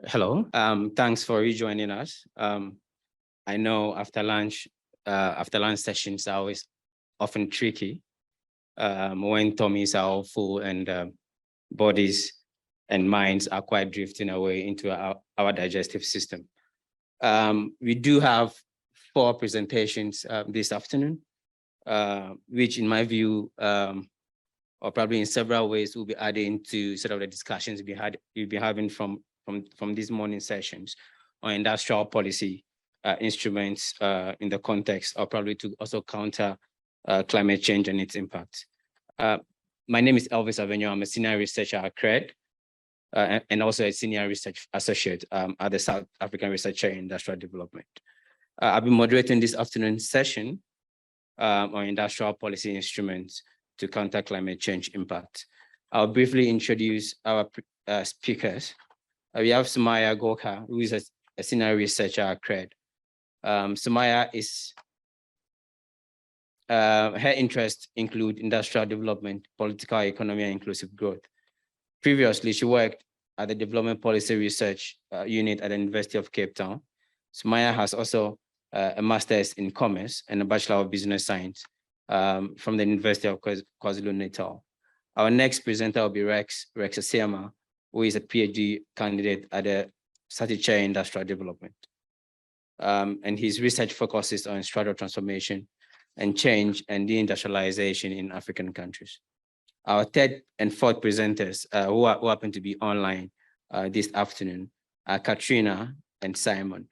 Hello, thanks for rejoining us. I know after lunch sessions are always often tricky when tummies are all full and bodies and minds are quite drifting away into our digestive system. We do have 4 presentations this afternoon, which in my view, or probably in several ways, will be adding to sort of the discussions we'll be having from these morning sessions on industrial policy instruments in the context, or probably to also counter climate change and its impact. My name is Elvis Avenyo. I'm a senior researcher at CCRED and also a senior research associate at the South African Researcher in Industrial Development. I've been moderating this afternoon session on industrial policy instruments to counter climate change impact. I'll briefly introduce our speakers. We have Sumayya Goga, who is a senior researcher at CCRED. Sumayya is, her interests include industrial development, political economy, and inclusive growth. Previously, she worked at the Development Policy Research Unit at the University of Cape Town. Sumayya has also a master's in commerce and a Bachelor of Business Science from the University of KwaZulu-Natal. Our next presenter will be Rex Asiama, who is a PhD candidate at the SARChI Industrial Development. And his research focuses on structural transformation and change and deindustrialization in African countries. Our third and fourth presenters who happen to be online this afternoon are Katrina and Simon.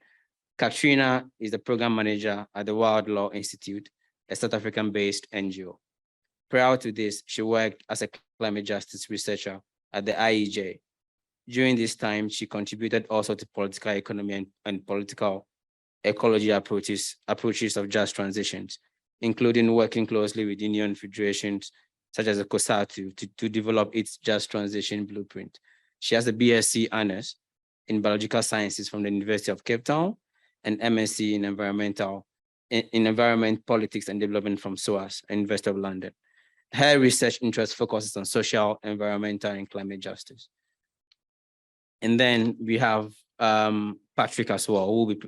Katrina is the program manager at the World Law Institute, a South African-based NGO. Prior to this, she worked as a climate justice researcher at the IEJ. During this time, she contributed also to political economy and political ecology approaches of just transitions, including working closely with union federations such as the COSATU to develop its just transition blueprint. She has a BSc honors in biological sciences from the University of Cape Town and MSc in environment, politics and development from SOAS, University of London. Her research interest focuses on social, environmental, and climate justice. And then we have Patrick as well, who will be,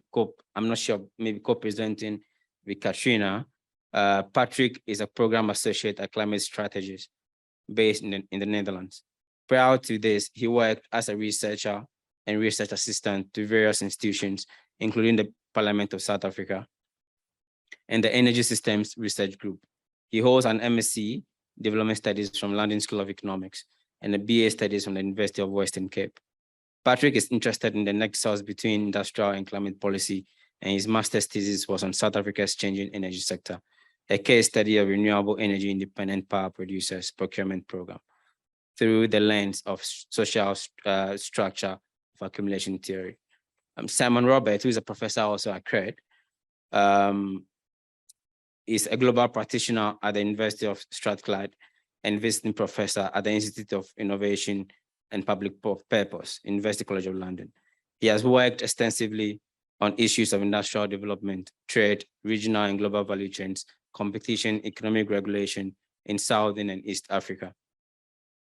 I'm not sure, maybe co-presenting with Katrina. Patrick is a program associate at Climate Strategies based in the Netherlands. Prior to this, he worked as a researcher and research assistant to various institutions, including the Parliament of South Africa and the Energy Systems Research Group. He holds an MSc Development Studies from London School of Economics and a BA Studies from the University of Western Cape. Patrick is interested in the nexus between industrial and climate policy, and his master's thesis was on South Africa's changing energy sector, a case study of renewable energy independent power producers procurement program through the lens of social structure of accumulation theory. Simon Robert, who is a professor also at CCRED, is a global practitioner at the University of Strathclyde and visiting professor at the Institute of Innovation and Public Purpose, University College of London. He has worked extensively on issues of industrial development, trade, regional and global value chains, competition, economic regulation in Southern and East Africa,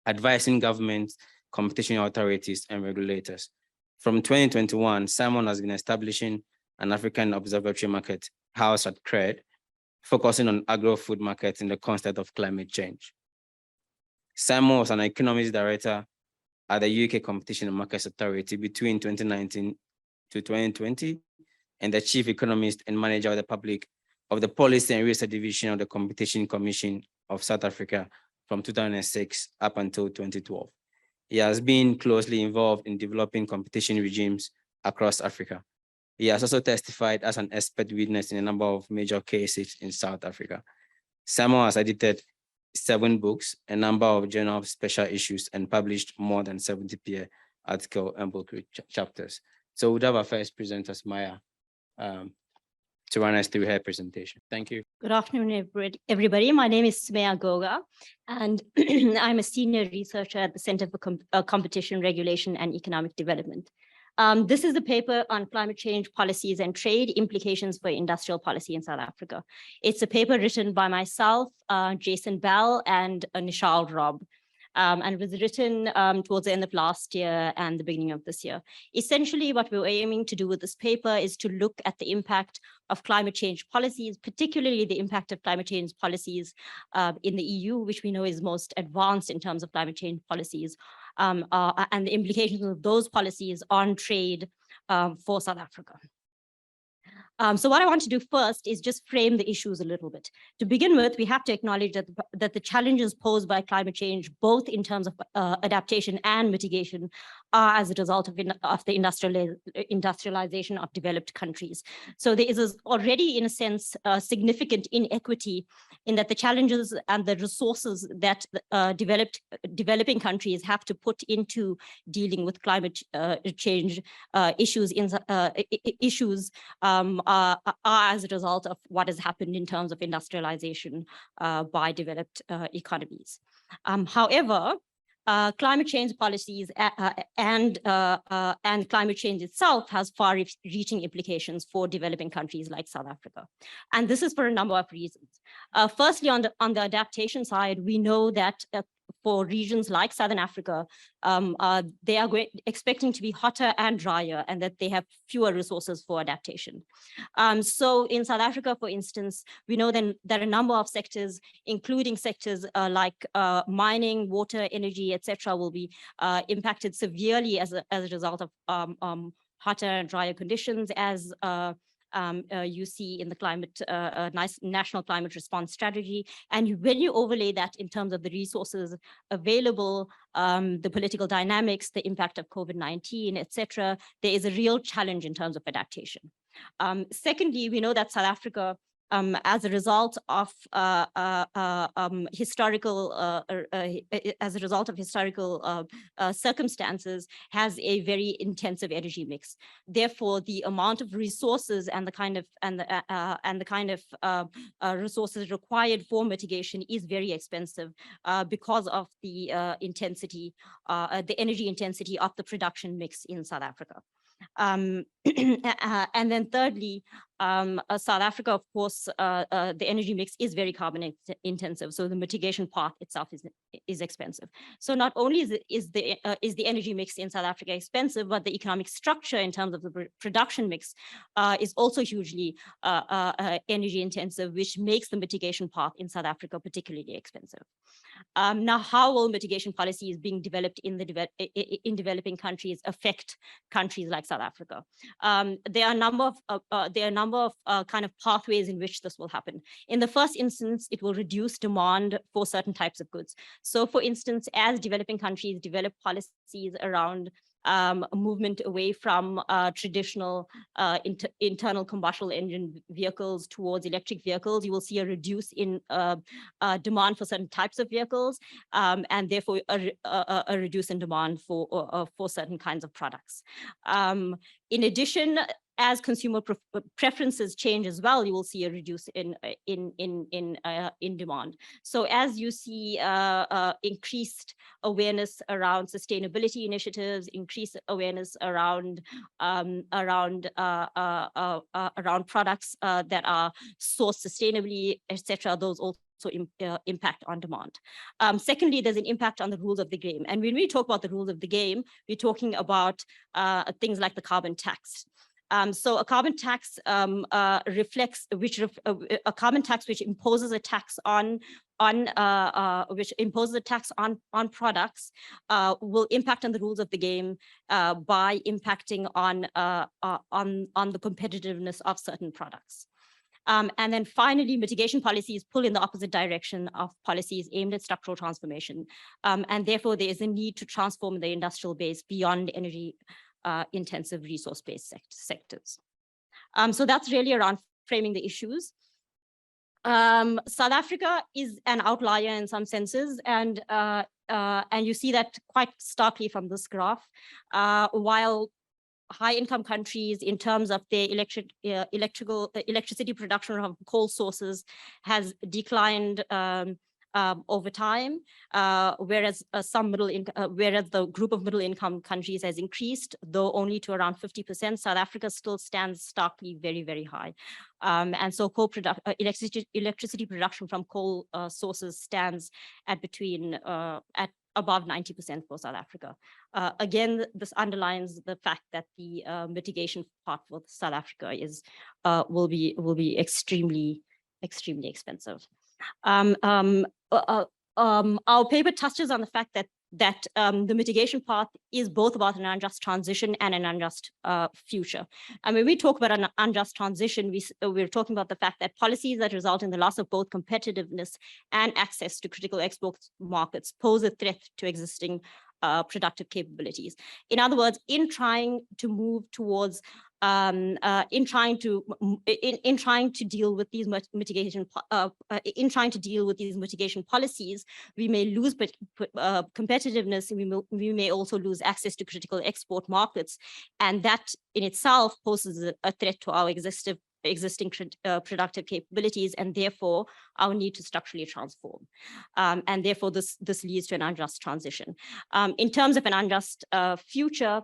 advising governments, competition authorities, and regulators. From 2021, Simon has been establishing an African observatory market house at CCRED, focusing on agro-food markets in the context of climate change. Simon was an economics director at the UK Competition and Markets Authority between 2019 to 2020, and the chief economist and manager of the Policy and Research Division of the Competition Commission of South Africa from 2006 up until 2012. He has been closely involved in developing competition regimes across Africa. He has also testified as an expert witness in a number of major cases in South Africa. Simon has edited 7 books, a number of journal special issues, and published more than 70 peer article and book chapters. So we'd have our first presenter, Sumayya, to run us through her presentation. Thank you. Good afternoon, everybody. My name is Sumayya Goga, and I'm a senior researcher at the Center for Competition Regulation and Economic Development. This is a paper on climate change policies and trade implications for industrial policy in South Africa. It's a paper written by myself, Jason Bell, and Nishal Robb. and it was written towards the end of last year and the beginning of this year. Essentially, what we're aiming to do with this paper is to look at the impact of climate change policies, particularly the impact of climate change policies in the EU, which we know is most advanced in terms of climate change policies, and the implications of those policies on trade for South Africa. So what I want to do first is just frame the issues a little bit. To begin with, we have to acknowledge that the challenges posed by climate change, both in terms of adaptation and mitigation, are as a result of the industrialization of developed countries. So there is already, in a sense, significant inequity in that the challenges and the resources that developing countries have to put into dealing with climate change issues are as a result of what has happened in terms of industrialization by developed economies. However, climate change policies and climate change itself has far-reaching implications for developing countries like South Africa. And this is for a number of reasons. Firstly, on the adaptation side, we know that for regions like Southern Africa, they are expecting to be hotter and drier, and that they have fewer resources for adaptation. So in South Africa, for instance, we know then that a number of sectors, including sectors like mining, water, energy, etc., will be impacted severely as a result of hotter and drier conditions, as you see in the climate national climate response strategy. And when you overlay that in terms of the resources available, the political dynamics, the impact of COVID-19, etc., there is a real challenge in terms of adaptation. Secondly, we know that South Africa, as a result of historical circumstances, has a very intensive energy mix. Therefore, the amount of resources and the kind of resources required for mitigation is very expensive because of the the energy intensity of the production mix in South Africa. And then thirdly, South Africa, of course, the energy mix is very carbon intensive, so the mitigation path itself is expensive. So not only is the energy mix in South Africa expensive, but the economic structure in terms of the production mix is also hugely energy intensive, which makes the mitigation path in South Africa particularly expensive. Now, how will mitigation policies being developed in developing countries affect countries like South Africa? There are a number of kind of pathways in which this will happen. In the first instance, it will reduce demand for certain types of goods. So, for instance, as developing countries develop policies around movement away from traditional internal combustion engine vehicles towards electric vehicles, you will see a reduce in demand for certain types of vehicles, and therefore a reduce in demand for certain kinds of products. In addition, as consumer preferences change as well, you will see a reduce in demand. So as you see increased awareness around sustainability initiatives, increased awareness around products that are sourced sustainably, etc., those also impact on demand. Secondly, there's an impact on the rules of the game. And when we talk about the rules of the game, we're talking about things like the carbon tax. So a carbon tax which imposes a tax on products will impact on the rules of the game by impacting on the competitiveness of certain products. And then finally, mitigation policies pull in the opposite direction of policies aimed at structural transformation. And therefore, there is a need to transform the industrial base beyond energy intensive resource-based sectors. So that's really around framing the issues. South Africa is an outlier in some senses, and you see that quite starkly from this graph. While high-income countries, in terms of their electricity production from coal sources, has declined over time, whereas the group of middle-income countries has increased, though only to around 50%. South Africa still stands starkly very, very high. And so electricity production from coal sources stands at between above 90% for South Africa. Again, this underlines the fact that the mitigation part for South Africa is will be extremely expensive. Our paper touches on the fact that the mitigation path is both about an unjust transition and an unjust future. And when we talk about an unjust transition, we're talking about the fact that policies that result in the loss of both competitiveness and access to critical export markets pose a threat to existing productive capabilities. In other words, in trying to move towards in trying to deal with these mitigation policies, we may lose competitiveness, and we may also lose access to critical export markets, and that in itself poses a threat to our existing productive capabilities, and therefore our need to structurally transform. And therefore this leads to an unjust transition. In terms of an unjust future,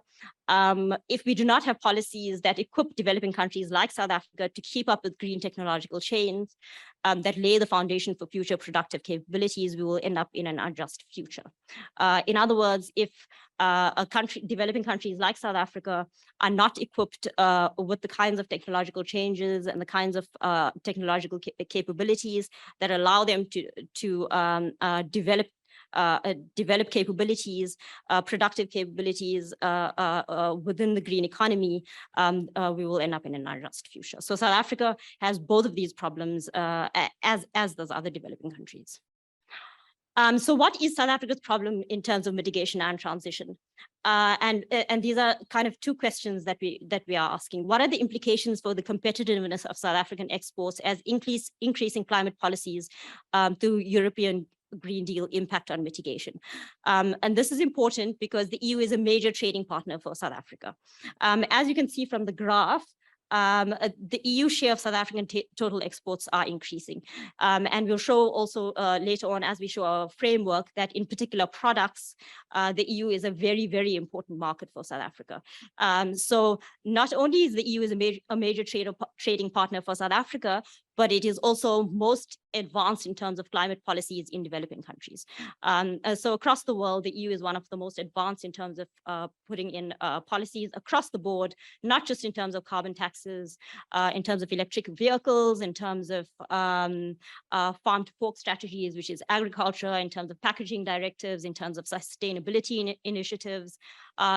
if we do not have policies that equip developing countries like South Africa to keep up with green technological chains that lay the foundation for future productive capabilities, we will end up in an unjust future. In other words, if developing countries like South Africa are not equipped with the kinds of technological changes and the kinds of technological capabilities that allow them to develop capabilities, productive capabilities within the green economy, we will end up in an unjust future. So South Africa has both of these problems, as does other developing countries. So what is South Africa's problem in terms of mitigation and transition? And these are kind of two questions that we are asking. What are the implications for the competitiveness of South African exports as increasing climate policies through European Green Deal impact on mitigation? And this is important because the EU is a major trading partner for South Africa. As you can see from the graph, the EU share of South African total exports are increasing. And we'll show also later on, as we show our framework, that in particular products, the EU is a very, very important market for South Africa. So not only is the EU is a major trading partner for South Africa, but it is also most advanced in terms of climate policies in developing countries. So across the world, the EU is one of the most advanced in terms of putting in policies across the board, not just in terms of carbon taxes, in terms of electric vehicles, in terms of farm to fork strategies, which is agriculture, in terms of packaging directives, in terms of sustainability initiatives,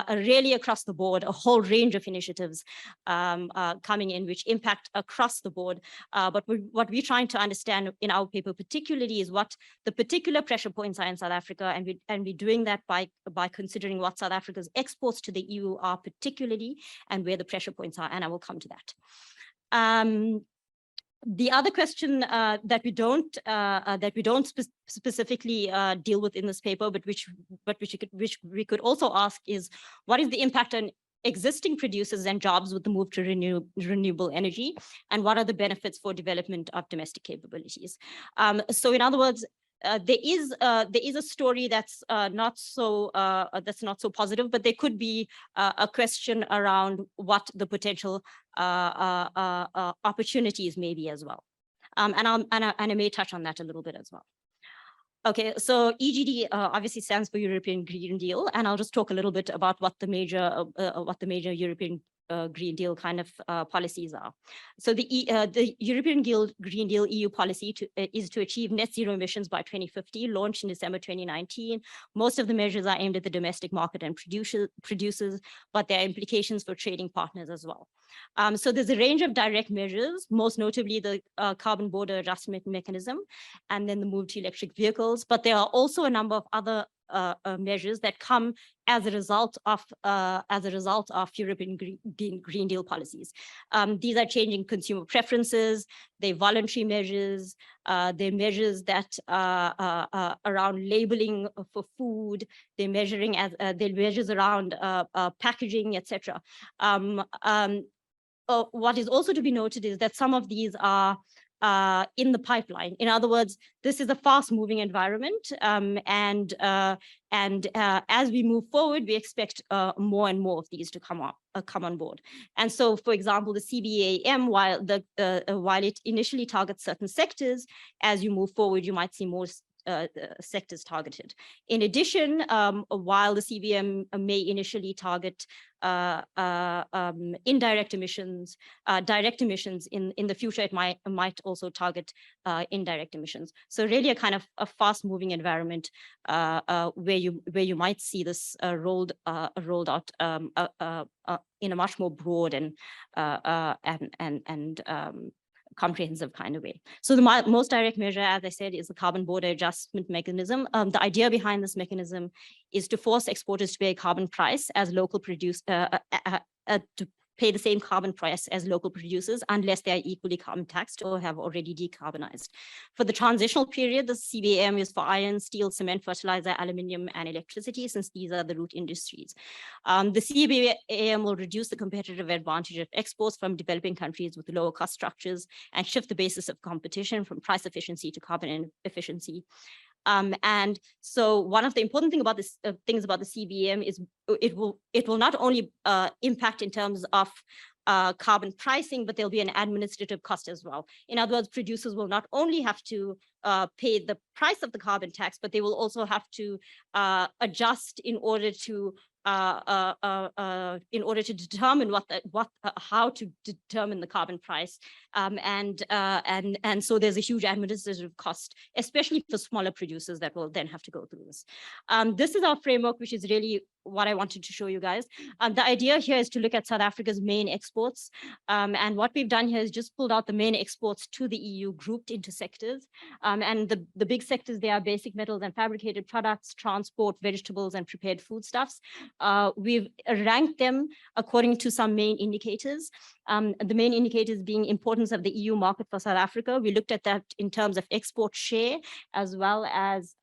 really across the board, a whole range of initiatives coming in which impact across the board. But what we're trying to understand in our paper particularly is what the particular pressure points are in South Africa, and we're doing that by considering what South Africa's exports to the EU are particularly, and where the pressure points are, and I will come to that. The other question that we don't specifically deal with in this paper, but which we could also ask is, what is the impact on existing producers and jobs with the move to renewable energy, and what are the benefits for development of domestic capabilities? So in other words, there is a story that's not so positive, but there could be a question around what the potential opportunities may be as well, and I may touch on that a little bit as well. Okay, so EGD obviously stands for European Green Deal, and I'll just talk a little bit about what the major European Green Deal kind of policies are. So the European Green Deal EU policy is to achieve net zero emissions by 2050, launched in December 2019. Most of the measures are aimed at the domestic market and producers, but there are implications for trading partners as well. So there's a range of direct measures, most notably the carbon border adjustment mechanism, and then the move to electric vehicles. But there are also a number of other measures that come as a result of European Green Deal policies. These are changing consumer preferences, they're voluntary measures, they're measures that around labeling for food, they're measures around packaging, etc. What is also to be noted is that some of these are in the pipeline. In other words, this is a fast-moving environment, and as we move forward, we expect more and more of these to come on board. And so, for example, the CBAM, while it initially targets certain sectors, as you move forward, you might see more sectors targeted. In addition, while the CBM may initially target indirect emissions, direct emissions, in the future it might also target indirect emissions. So really a kind of a fast-moving environment where you might see this rolled out in a much more broad and comprehensive kind of way. So the most direct measure, as I said, is the carbon border adjustment mechanism. The idea behind this mechanism is to force exporters to pay a carbon price as local to pay the same carbon price as local producers unless they are equally carbon taxed or have already decarbonized. For the transitional period, the CBAM is for iron, steel, cement, fertilizer, aluminium, and electricity, since these are the root industries. The CBAM will reduce the competitive advantage of exports from developing countries with lower cost structures and shift the basis of competition from price efficiency to carbon efficiency. And so one of the important things about the CBAM is it will not only impact in terms of carbon pricing, but there'll be an administrative cost as well. In other words, producers will not only have to pay the price of the carbon tax, but they will also have to adjust in order to determine how to determine the carbon price, and so there's a huge administrative cost, especially for smaller producers that will then have to go through this. This is our framework, which is really what I wanted to show you guys. The idea here is to look at South Africa's main exports, and what we've done here is just pulled out the main exports to the EU, grouped into sectors, and the big sectors, they are basic metals and fabricated products, transport, vegetables, and prepared foodstuffs. We've ranked them according to some main indicators. The main indicators being importance of the EU market for South Africa. We looked at that in terms of export share as well as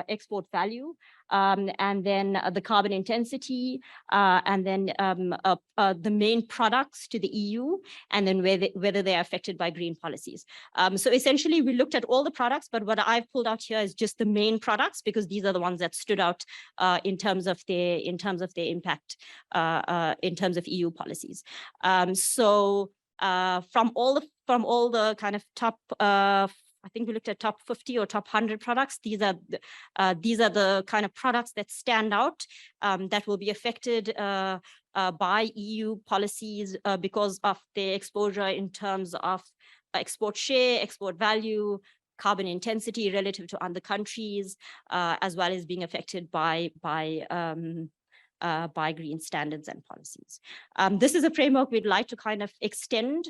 export value. And then the carbon intensity, and then the main products to the EU, and then whether they are affected by green policies. So essentially, we looked at all the products, but what I've pulled out here is just the main products, because these are the ones that stood out in terms of their impact in terms of EU policies. So from all the kind of top, I think we looked at top 50 or top 100 products. These are the kind of products that stand out, that will be affected by EU policies because of their exposure in terms of export share, export value, carbon intensity relative to other countries, as well as being affected by green standards and policies. This is a framework we'd like to kind of extend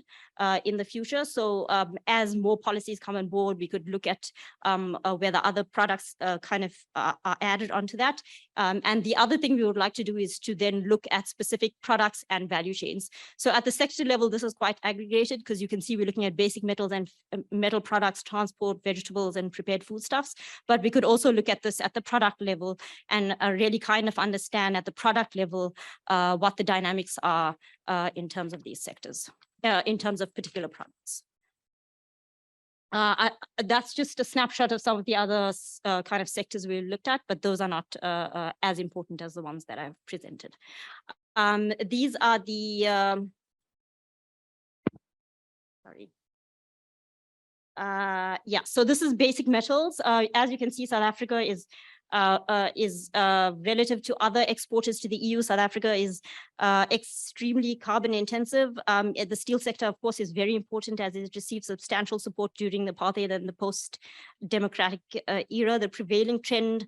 in the future. So as more policies come on board, we could look at whether other products kind of are added onto that. And the other thing we would like to do is to then look at specific products and value chains. So at the sector level, this is quite aggregated, because you can see we're looking at basic metals and metal products, transport, vegetables, and prepared foodstuffs. But we could also look at this at the product level and really kind of understand at the product level what the dynamics are in terms of these sectors, in terms of particular products. That's just a snapshot of some of the other kind of sectors we looked at, but those are not as important as the ones that I've presented. These are the, sorry. Yeah, so this is basic metals. As you can see, South Africa is relative to other exporters to the EU. South Africa is extremely carbon intensive. The steel sector, of course, is very important, as it received substantial support during the apartheid and the post-democratic era. The prevailing trend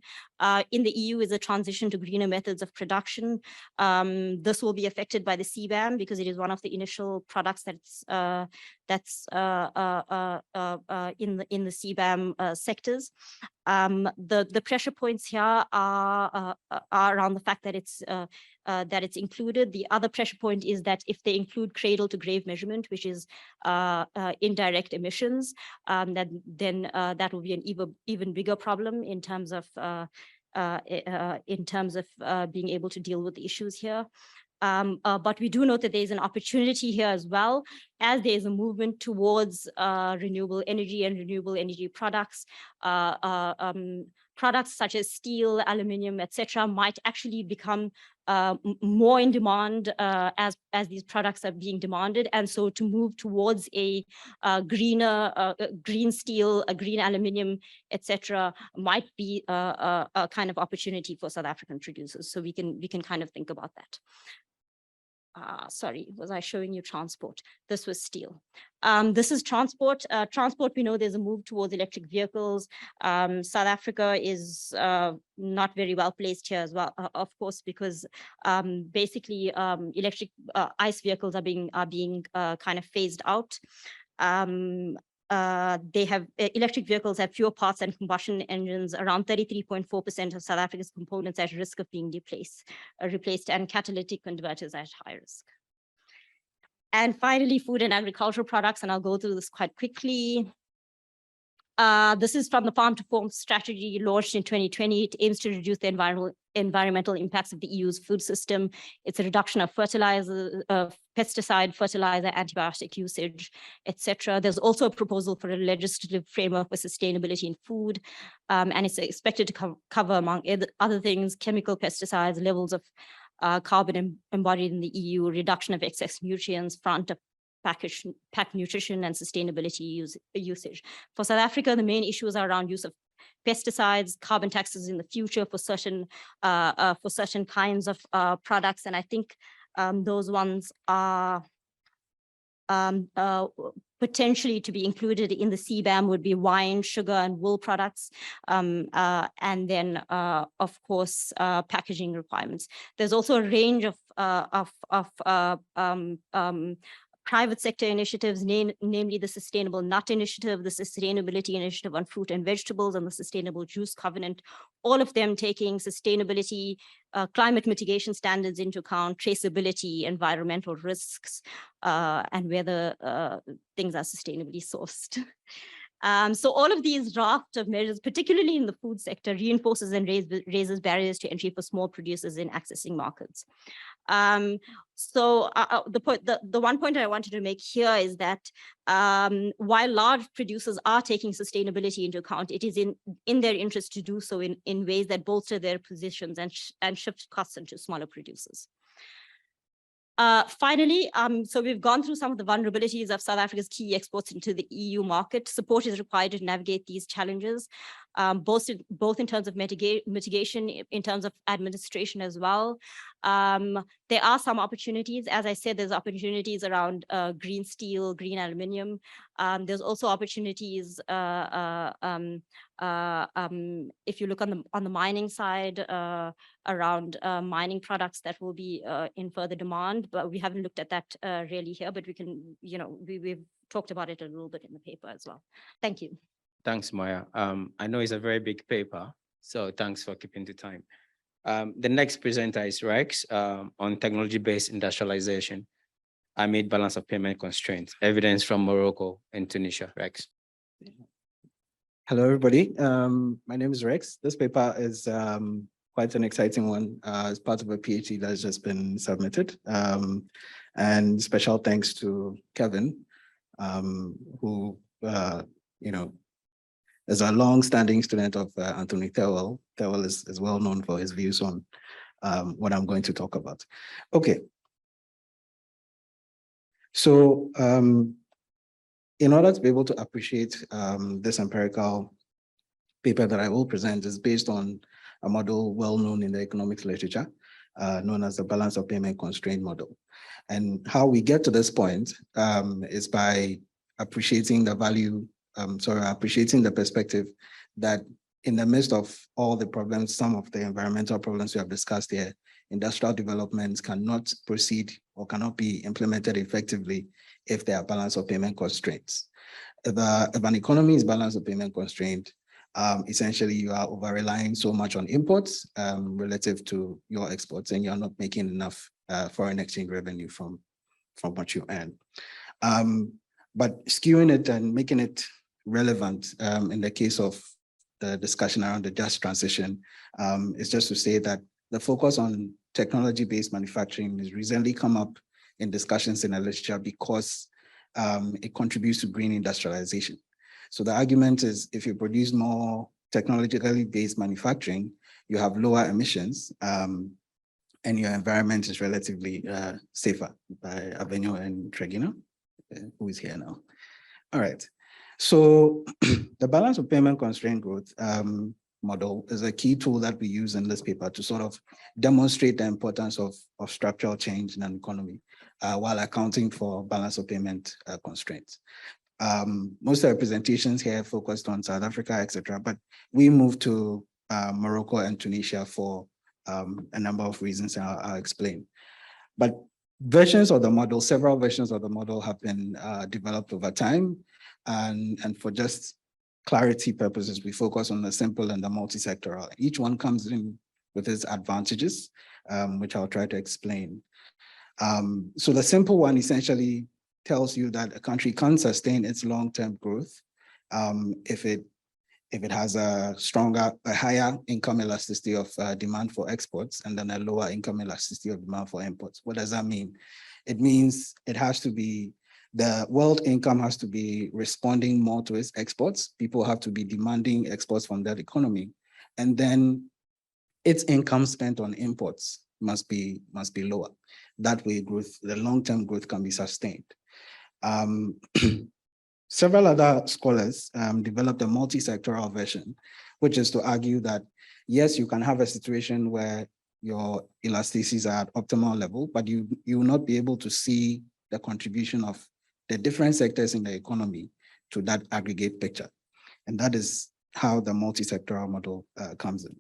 in the EU is a transition to greener methods of production. This will be affected by the CBAM because it is one of the initial products that's in the CBAM sectors. The pressure points here are around the fact that it's included. The other pressure point is that if they include cradle to grave measurement, which is indirect emissions, then that will be an even bigger problem in terms of being able to deal with the issues here. But we do note that there's an opportunity here as well as there is a movement towards renewable energy and renewable energy products, products such as steel, aluminium, etc., might actually become more in demand as these products are being demanded. And so to move towards a greener, green steel, a green aluminium, etc., might be a kind of opportunity for South African producers. So we can kind of think about that. Sorry, was I showing you transport? This was steel. This is transport. Transport, we know there's a move towards electric vehicles. South Africa is not very well placed here as well, of course, because basically electric ICE vehicles are being kind of phased out. Electric vehicles have fewer parts than combustion engines. Around 33.4% of South Africa's components at risk of being replaced, and catalytic converters at high risk. And finally, food and agricultural products, and I'll go through this quite quickly. This is from the Farm to Fork strategy launched in 2020. It aims to reduce the environmental impacts of the EU's food system. It's a reduction of fertilizer, pesticide, fertilizer, antibiotic usage, etc. There's also a proposal for a legislative framework for sustainability in food, and it's expected to cover, among other things, chemical pesticides, levels of carbon embodied in the EU, reduction of excess nutrients, front of packed nutrition, and sustainability usage. For South Africa, the main issues are around use of pesticides, carbon taxes in the future for certain kinds of products, and I think those ones are potentially to be included in the CBAM would be wine, sugar, and wool products, and then of course packaging requirements. There's also a range of private sector initiatives, namely the Sustainable Nut Initiative, the Sustainability Initiative on Fruit and Vegetables, and the Sustainable Juice Covenant, all of them taking sustainability, climate mitigation standards into account, traceability, environmental risks, and whether things are sustainably sourced. So all of these raft of measures, particularly in the food sector, reinforces and raises barriers to entry for small producers in accessing markets. So the one point I wanted to make here is that while large producers are taking sustainability into account, it is in their interest to do so in ways that bolster their positions and shift costs into smaller producers. Finally, so we've gone through some of the vulnerabilities of South Africa's key exports into the EU market. Support is required to navigate these challenges, both in terms of mitigation, in terms of administration as well. There are some opportunities. As I said, there's opportunities around green steel, green aluminium. There's also opportunities if you look on the mining side around mining products that will be in further demand, but we haven't looked at that really here, but we can, we've talked about it a little bit in the paper as well. Thank you. Thanks, Maya. I know it's a very big paper, so thanks for keeping the time. The next presenter is Rex on technology-based industrialization amid balance of payment constraints, evidence from Morocco and Tunisia. Rex. Hello, everybody. My name is Rex. This paper is quite an exciting one as part of a PhD that has just been submitted. And special thanks to Kevin, who, is a long-standing student of Anthony Thewell. Thewell is well known for his views on what I'm going to talk about. Okay. So in order to be able to appreciate this empirical paper that I will present is based on a model well known in the economics literature, known as the balance of payment constraint model. And how we get to this point is by appreciating the value, appreciating the perspective that in the midst of all the problems, some of the environmental problems we have discussed here, industrial developments cannot proceed or cannot be implemented effectively if there are balance of payment constraints. If an economy is balance of payment constraint, essentially you are over-relying so much on imports relative to your exports, and you're not making enough foreign exchange revenue from what you earn. But skewing it and making it relevant in the case of the discussion around the just transition is just to say that the focus on technology-based manufacturing has recently come up in discussions in the literature because it contributes to green industrialization. So the argument is if you produce more technologically based manufacturing, you have lower emissions, and your environment is relatively safer, by Avenyo and Tregina, who is here now. All right. So the balance of payment constraint growth model is a key tool that we use in this paper to sort of demonstrate the importance of structural change in an economy while accounting for balance of payment constraints. Most of the presentations here focused on South Africa, etc., but we moved to Morocco and Tunisia for a number of reasons, and I'll explain. But versions of the model, several versions of the model have been developed over time, and for just clarity purposes, we focus on the simple and the multi-sectoral. Each one comes in with its advantages, which I'll try to explain. So the simple one essentially tells you that a country can sustain its long-term growth if it has a higher income elasticity of demand for exports and then a lower income elasticity of demand for imports. What does that mean? It means it has to be, the world income has to be responding more to its exports. People have to be demanding exports from that economy. And then its income spent on imports must be lower. That way growth, the long-term growth can be sustained. Several other scholars developed a multi-sectoral version, which is to argue that, yes, you can have a situation where your elasticities are at optimal level, but you will not be able to see the contribution of the different sectors in the economy to that aggregate picture. And that is how the multi-sectoral model comes in.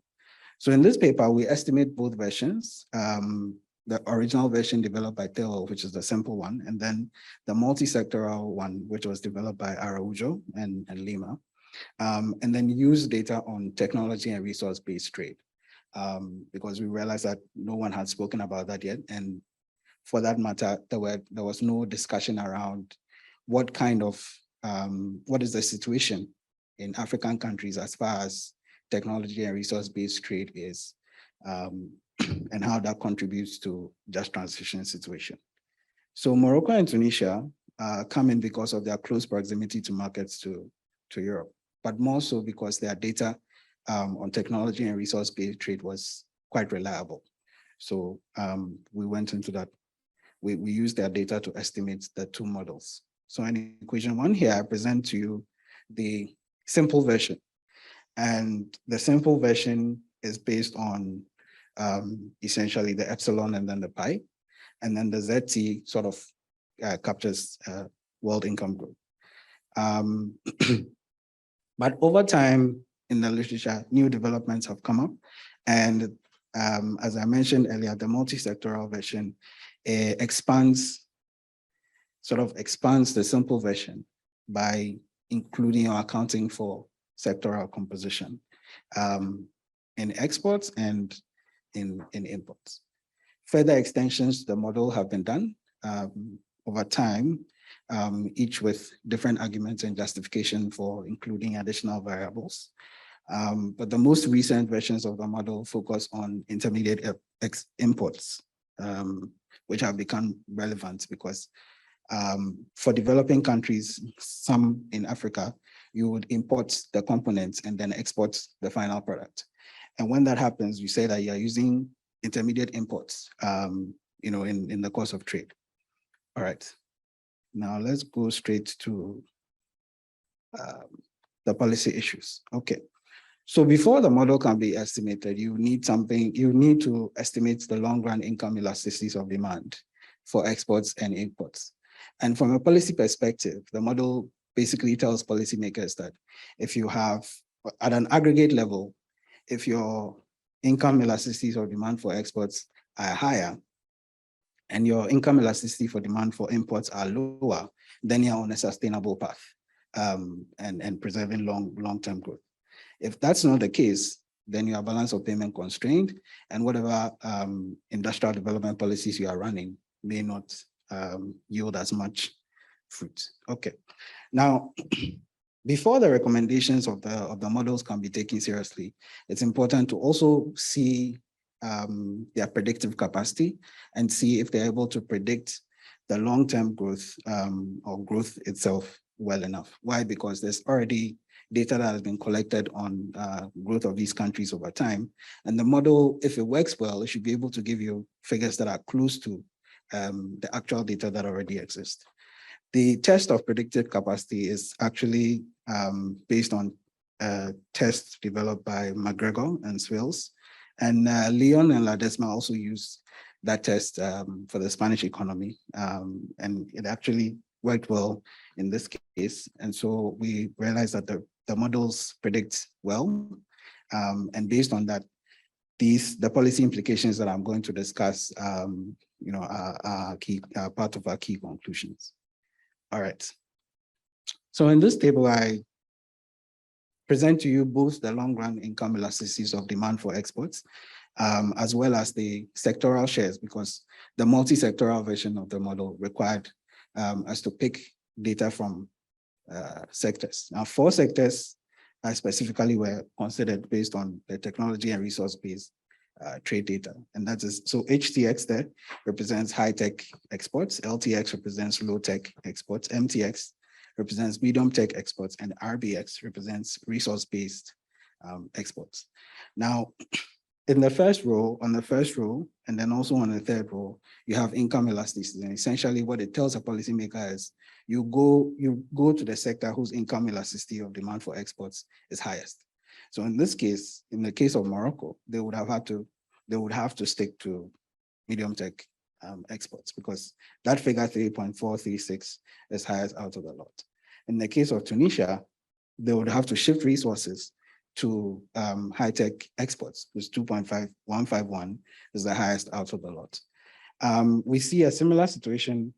So in this paper, we estimate both versions. The original version developed by Theo, which is the simple one, and then the multi-sectoral one, which was developed by Araujo and Lima, and then use data on technology and resource-based trade, because we realized that no one had spoken about that yet. And for that matter, there was no discussion around what is the situation in African countries as far as technology and resource-based trade is, and how that contributes to just transition situation. So Morocco and Tunisia come in because of their close proximity to markets to Europe, but more so because their data on technology and resource-based trade was quite reliable. So we went into that. We used their data to estimate the two models. So in equation one here, I present to you the simple version. And the simple version is based on essentially the epsilon and then the pi. And then the ZT sort of captures world income growth. But over time in the literature, new developments have come up. And as I mentioned earlier, the multi-sectoral version expands the simple version by including or accounting for sectoral composition in exports and in imports. Further extensions to the model have been done over time, each with different arguments and justification for including additional variables. But the most recent versions of the model focus on intermediate imports, which have become relevant because for developing countries, some in Africa, you would import the components and then export the final product. And when that happens, you say that you're using intermediate imports, in the course of trade. All right. Now let's go straight to the policy issues. Okay. So before the model can be estimated, you need to estimate the long-run income elasticities of demand for exports and imports. And from a policy perspective, the model basically tells policymakers that if you have, at an aggregate level, if your income elasticities of demand for exports are higher and your income elasticity for demand for imports are lower, then you're on a sustainable path and preserving long-term growth. If that's not the case, then your balance of payment constrained, and whatever industrial development policies you are running may not yield as much fruit. Okay. Now, before the recommendations of the models can be taken seriously, it's important to also see their predictive capacity and see if they're able to predict the long-term growth or growth itself well enough. Why? Because there's already data that has been collected on growth of these countries over time. And the model, if it works well, it should be able to give you figures that are close to the actual data that already exists. The test of predictive capacity is actually based on tests developed by McGregor and Swales. And Leon and Ledesma also used that test for the Spanish economy. And it actually worked well in this case. And so we realized that the models predict well. And based on that, the policy implications that I'm going to discuss are part of our key conclusions. All right. So in this table, I present to you both the long-run income elasticities of demand for exports, as well as the sectoral shares, because the multi-sectoral version of the model required us to pick data from sectors. Now, 4 sectors specifically were considered based on the technology and resource-based trade data. And that is, so HTX there represents high-tech exports, LTX represents low-tech exports, MTX represents medium-tech exports, and RBX represents resource-based exports. Now, in the first row, on the first row, and then also on the third row, you have income elasticity. And essentially what it tells a policymaker is you go to the sector whose income elasticity of demand for exports is highest. So in this case, in the case of Morocco, they would have to stick to medium tech exports, because that figure 3.436 is highest out of the lot. In the case of Tunisia, they would have to shift resources to high-tech exports, which 2.5151 is the highest out of the lot. We see a similar situation.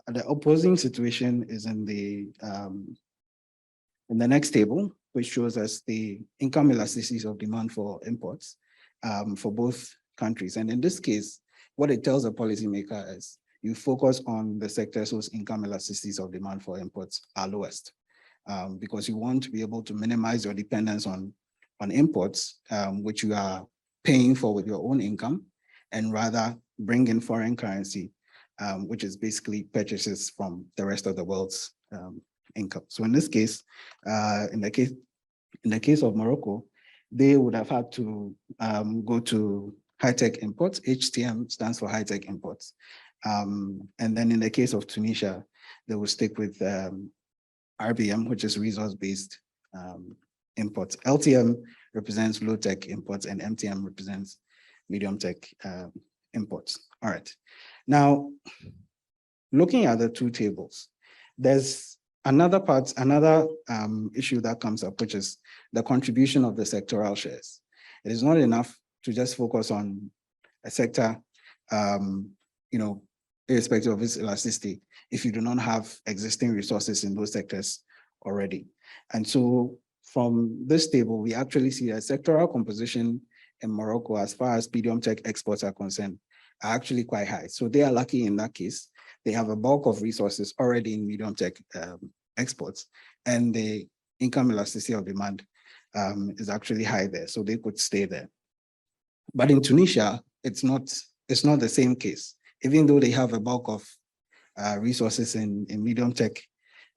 The opposing situation is in the next table, which shows us the income elasticities of demand for imports for both countries. And in this case, what it tells a policymaker is you focus on the sectors whose income elasticities of demand for imports are lowest, because you want to be able to minimize your dependence on imports, which you are paying for with your own income, and rather bring in foreign currency, which is basically purchases from the rest of the world's income. So in this case, in the case of Morocco, they would have had to go to high-tech imports. HTM stands for high-tech imports. And then in the case of Tunisia, they will stick with RBM, which is resource-based imports. LTM represents low-tech imports, and MTM represents medium-tech imports. All right. Now, looking at the two tables, there's another issue that comes up, which is the contribution of the sectoral shares. It is not enough to just focus on a sector, irrespective of its elasticity, if you do not have existing resources in those sectors already. And so from this table, we actually see a sectoral composition in Morocco, as far as medium tech exports are concerned, are actually quite high. So they are lucky in that case. They have a bulk of resources already in medium tech exports, and the income elasticity of demand is actually high there, so they could stay there. But in Tunisia, it's not the same case. Even though they have a bulk of resources in medium tech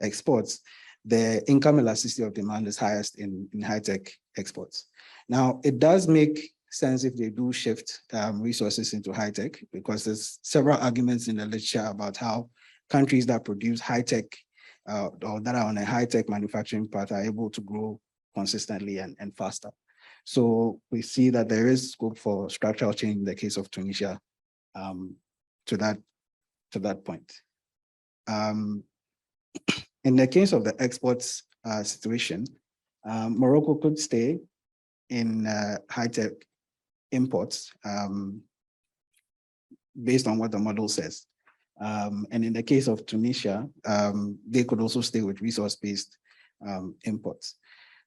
exports, the income elasticity of demand is highest in high tech exports. Now, it does make sense if they do shift resources into high tech, because there's several arguments in the literature about how countries that produce high tech or that are on a high tech manufacturing path are able to grow consistently and faster. So we see that there is scope for structural change in the case of Tunisia to that point. In the case of the exports situation, Morocco could stay in high-tech imports based on what the model says. And in the case of Tunisia, they could also stay with resource-based imports.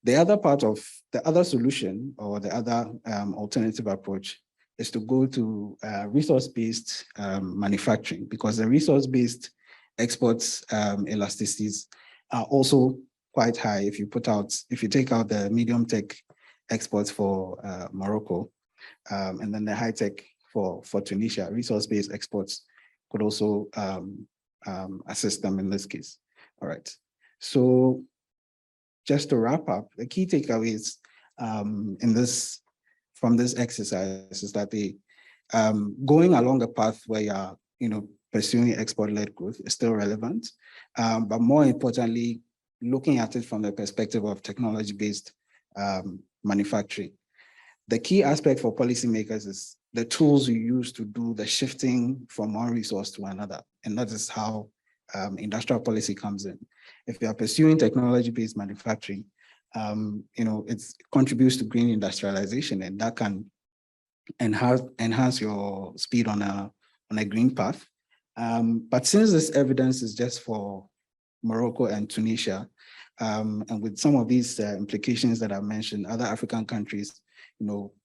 The other solution, or the other alternative approach, is to go to resource-based manufacturing, because the resource-based exports elasticities are also quite high. If you take out the medium tech exports for Morocco, and then the high tech for Tunisia, resource-based exports could also assist them in this case. All right. So just to wrap up, the key takeaways from this exercise is that going along a path where you're pursuing export-led growth is still relevant, but more importantly, looking at it from the perspective of technology-based manufacturing. The key aspect for policymakers is the tools you use to do the shifting from one resource to another, and that is how industrial policy comes in. If you are pursuing technology-based manufacturing, it contributes to green industrialization, and that can enhance your speed on a green path. But since this evidence is just for Morocco and Tunisia, and with some of these implications that I mentioned, other African countries,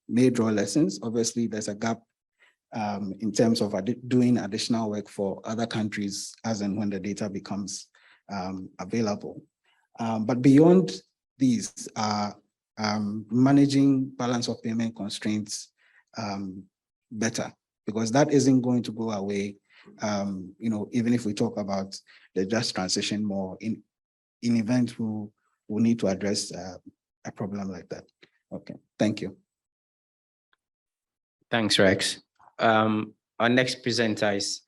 may draw lessons. Obviously, there's a gap in terms of doing additional work for other countries as and when the data becomes available. But beyond these are managing balance of payment constraints better, because that isn't going to go away. Even if we talk about the just transition more in event we'll need to address a problem like that. Okay, thank you. Thanks, Rex. Our next presenter is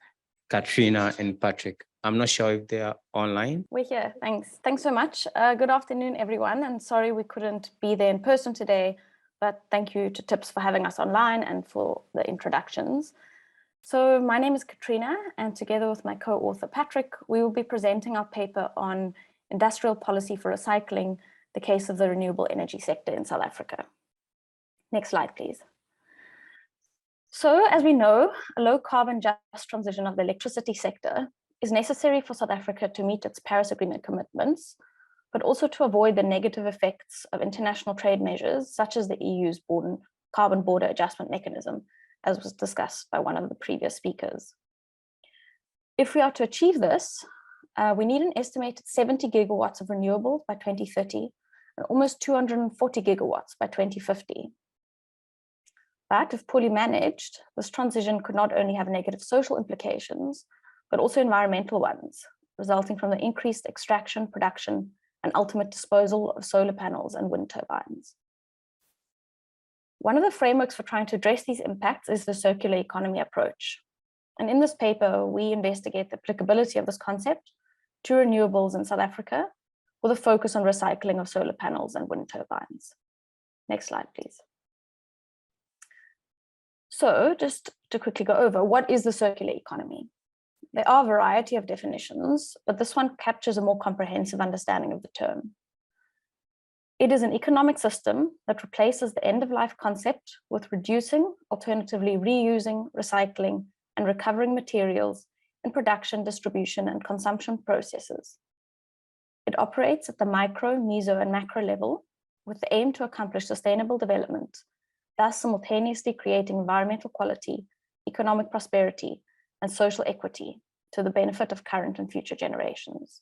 Katrina and Patrick. I'm not sure if they are online. We're here, thanks. Thanks so much. Good afternoon, everyone. And sorry we couldn't be there in person today, but thank you to TIPS for having us online and for the introductions. So my name is Katrina, and together with my co-author Patrick, we will be presenting our paper on industrial policy for recycling, the case of the renewable energy sector in South Africa. Next slide, please. So as we know, a low carbon just transition of the electricity sector is necessary for South Africa to meet its Paris Agreement commitments, but also to avoid the negative effects of international trade measures, such as the EU's carbon border adjustment mechanism, as was discussed by one of the previous speakers. If we are to achieve this, we need an estimated 70 gigawatts of renewables by 2030 and almost 240 gigawatts by 2050. But if poorly managed, this transition could not only have negative social implications, but also environmental ones, resulting from the increased extraction, production, and ultimate disposal of solar panels and wind turbines. One of the frameworks for trying to address these impacts is the circular economy approach. And in this paper, we investigate the applicability of this concept to renewables in South Africa with a focus on recycling of solar panels and wind turbines. Next slide, please. So just to quickly go over, what is the circular economy? There are a variety of definitions, but this one captures a more comprehensive understanding of the term. It is an economic system that replaces the end-of-life concept with reducing, alternatively reusing, recycling, and recovering materials in production, distribution, and consumption processes. It operates at the micro, meso, and macro level with the aim to accomplish sustainable development, thus simultaneously creating environmental quality, economic prosperity, and social equity to the benefit of current and future generations.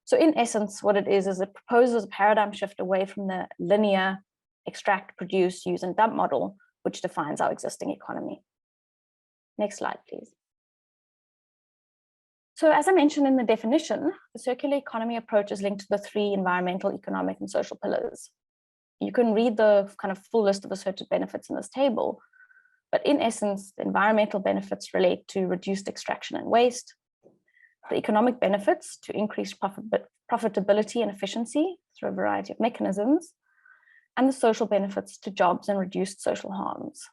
So in essence, what it is it proposes a paradigm shift away from the linear extract, produce, use, and dump model, which defines our existing economy. Next slide, please. So as I mentioned in the definition, the circular economy approach is linked to the three environmental, economic, and social pillars. You can read the kind of full list of asserted benefits in this table, but in essence, the environmental benefits relate to reduced extraction and waste, the economic benefits to increase profitability and efficiency through a variety of mechanisms, and the social benefits to jobs and reduced social harms.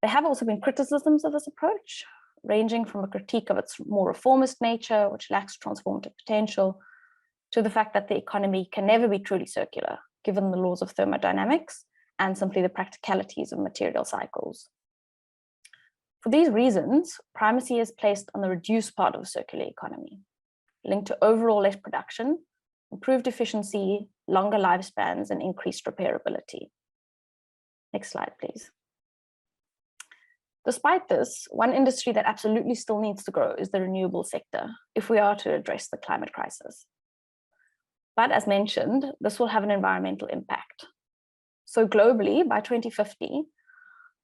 There have also been criticisms of this approach, ranging from a critique of its more reformist nature, which lacks transformative potential, to the fact that the economy can never be truly circular, given the laws of thermodynamics and simply the practicalities of material cycles. For these reasons, primacy is placed on the reduced part of the circular economy, linked to overall less production, improved efficiency, longer lifespans, and increased repairability. Next slide, please. Despite this, one industry that absolutely still needs to grow is the renewable sector if we are to address the climate crisis. But as mentioned, this will have an environmental impact. So globally, by 2050,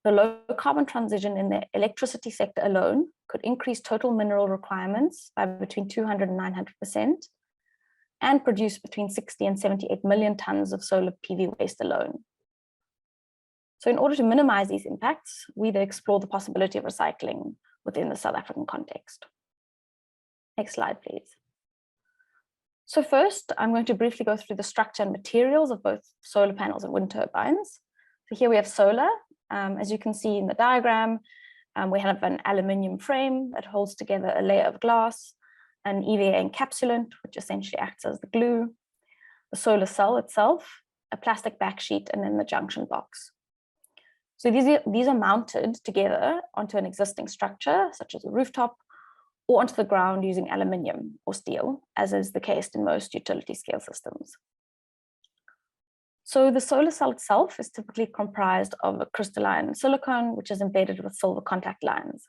The low carbon transition in the electricity sector alone could increase total mineral requirements by between 200 and 900% and produce between 60 and 78 million tons of solar PV waste alone. So in order to minimize these impacts, we then explore the possibility of recycling within the South African context. Next slide, please. So first, I'm going to briefly go through the structure and materials of both solar panels and wind turbines. So here we have solar. As you can see in the diagram, we have an aluminium frame that holds together a layer of glass, an EVA encapsulant, which essentially acts as the glue, the solar cell itself, a plastic backsheet, and then the junction box. So these are mounted together onto an existing structure, such as a rooftop, or onto the ground using aluminium or steel, as is the case in most utility scale systems. So the solar cell itself is typically comprised of a crystalline silicon, which is embedded with silver contact lines.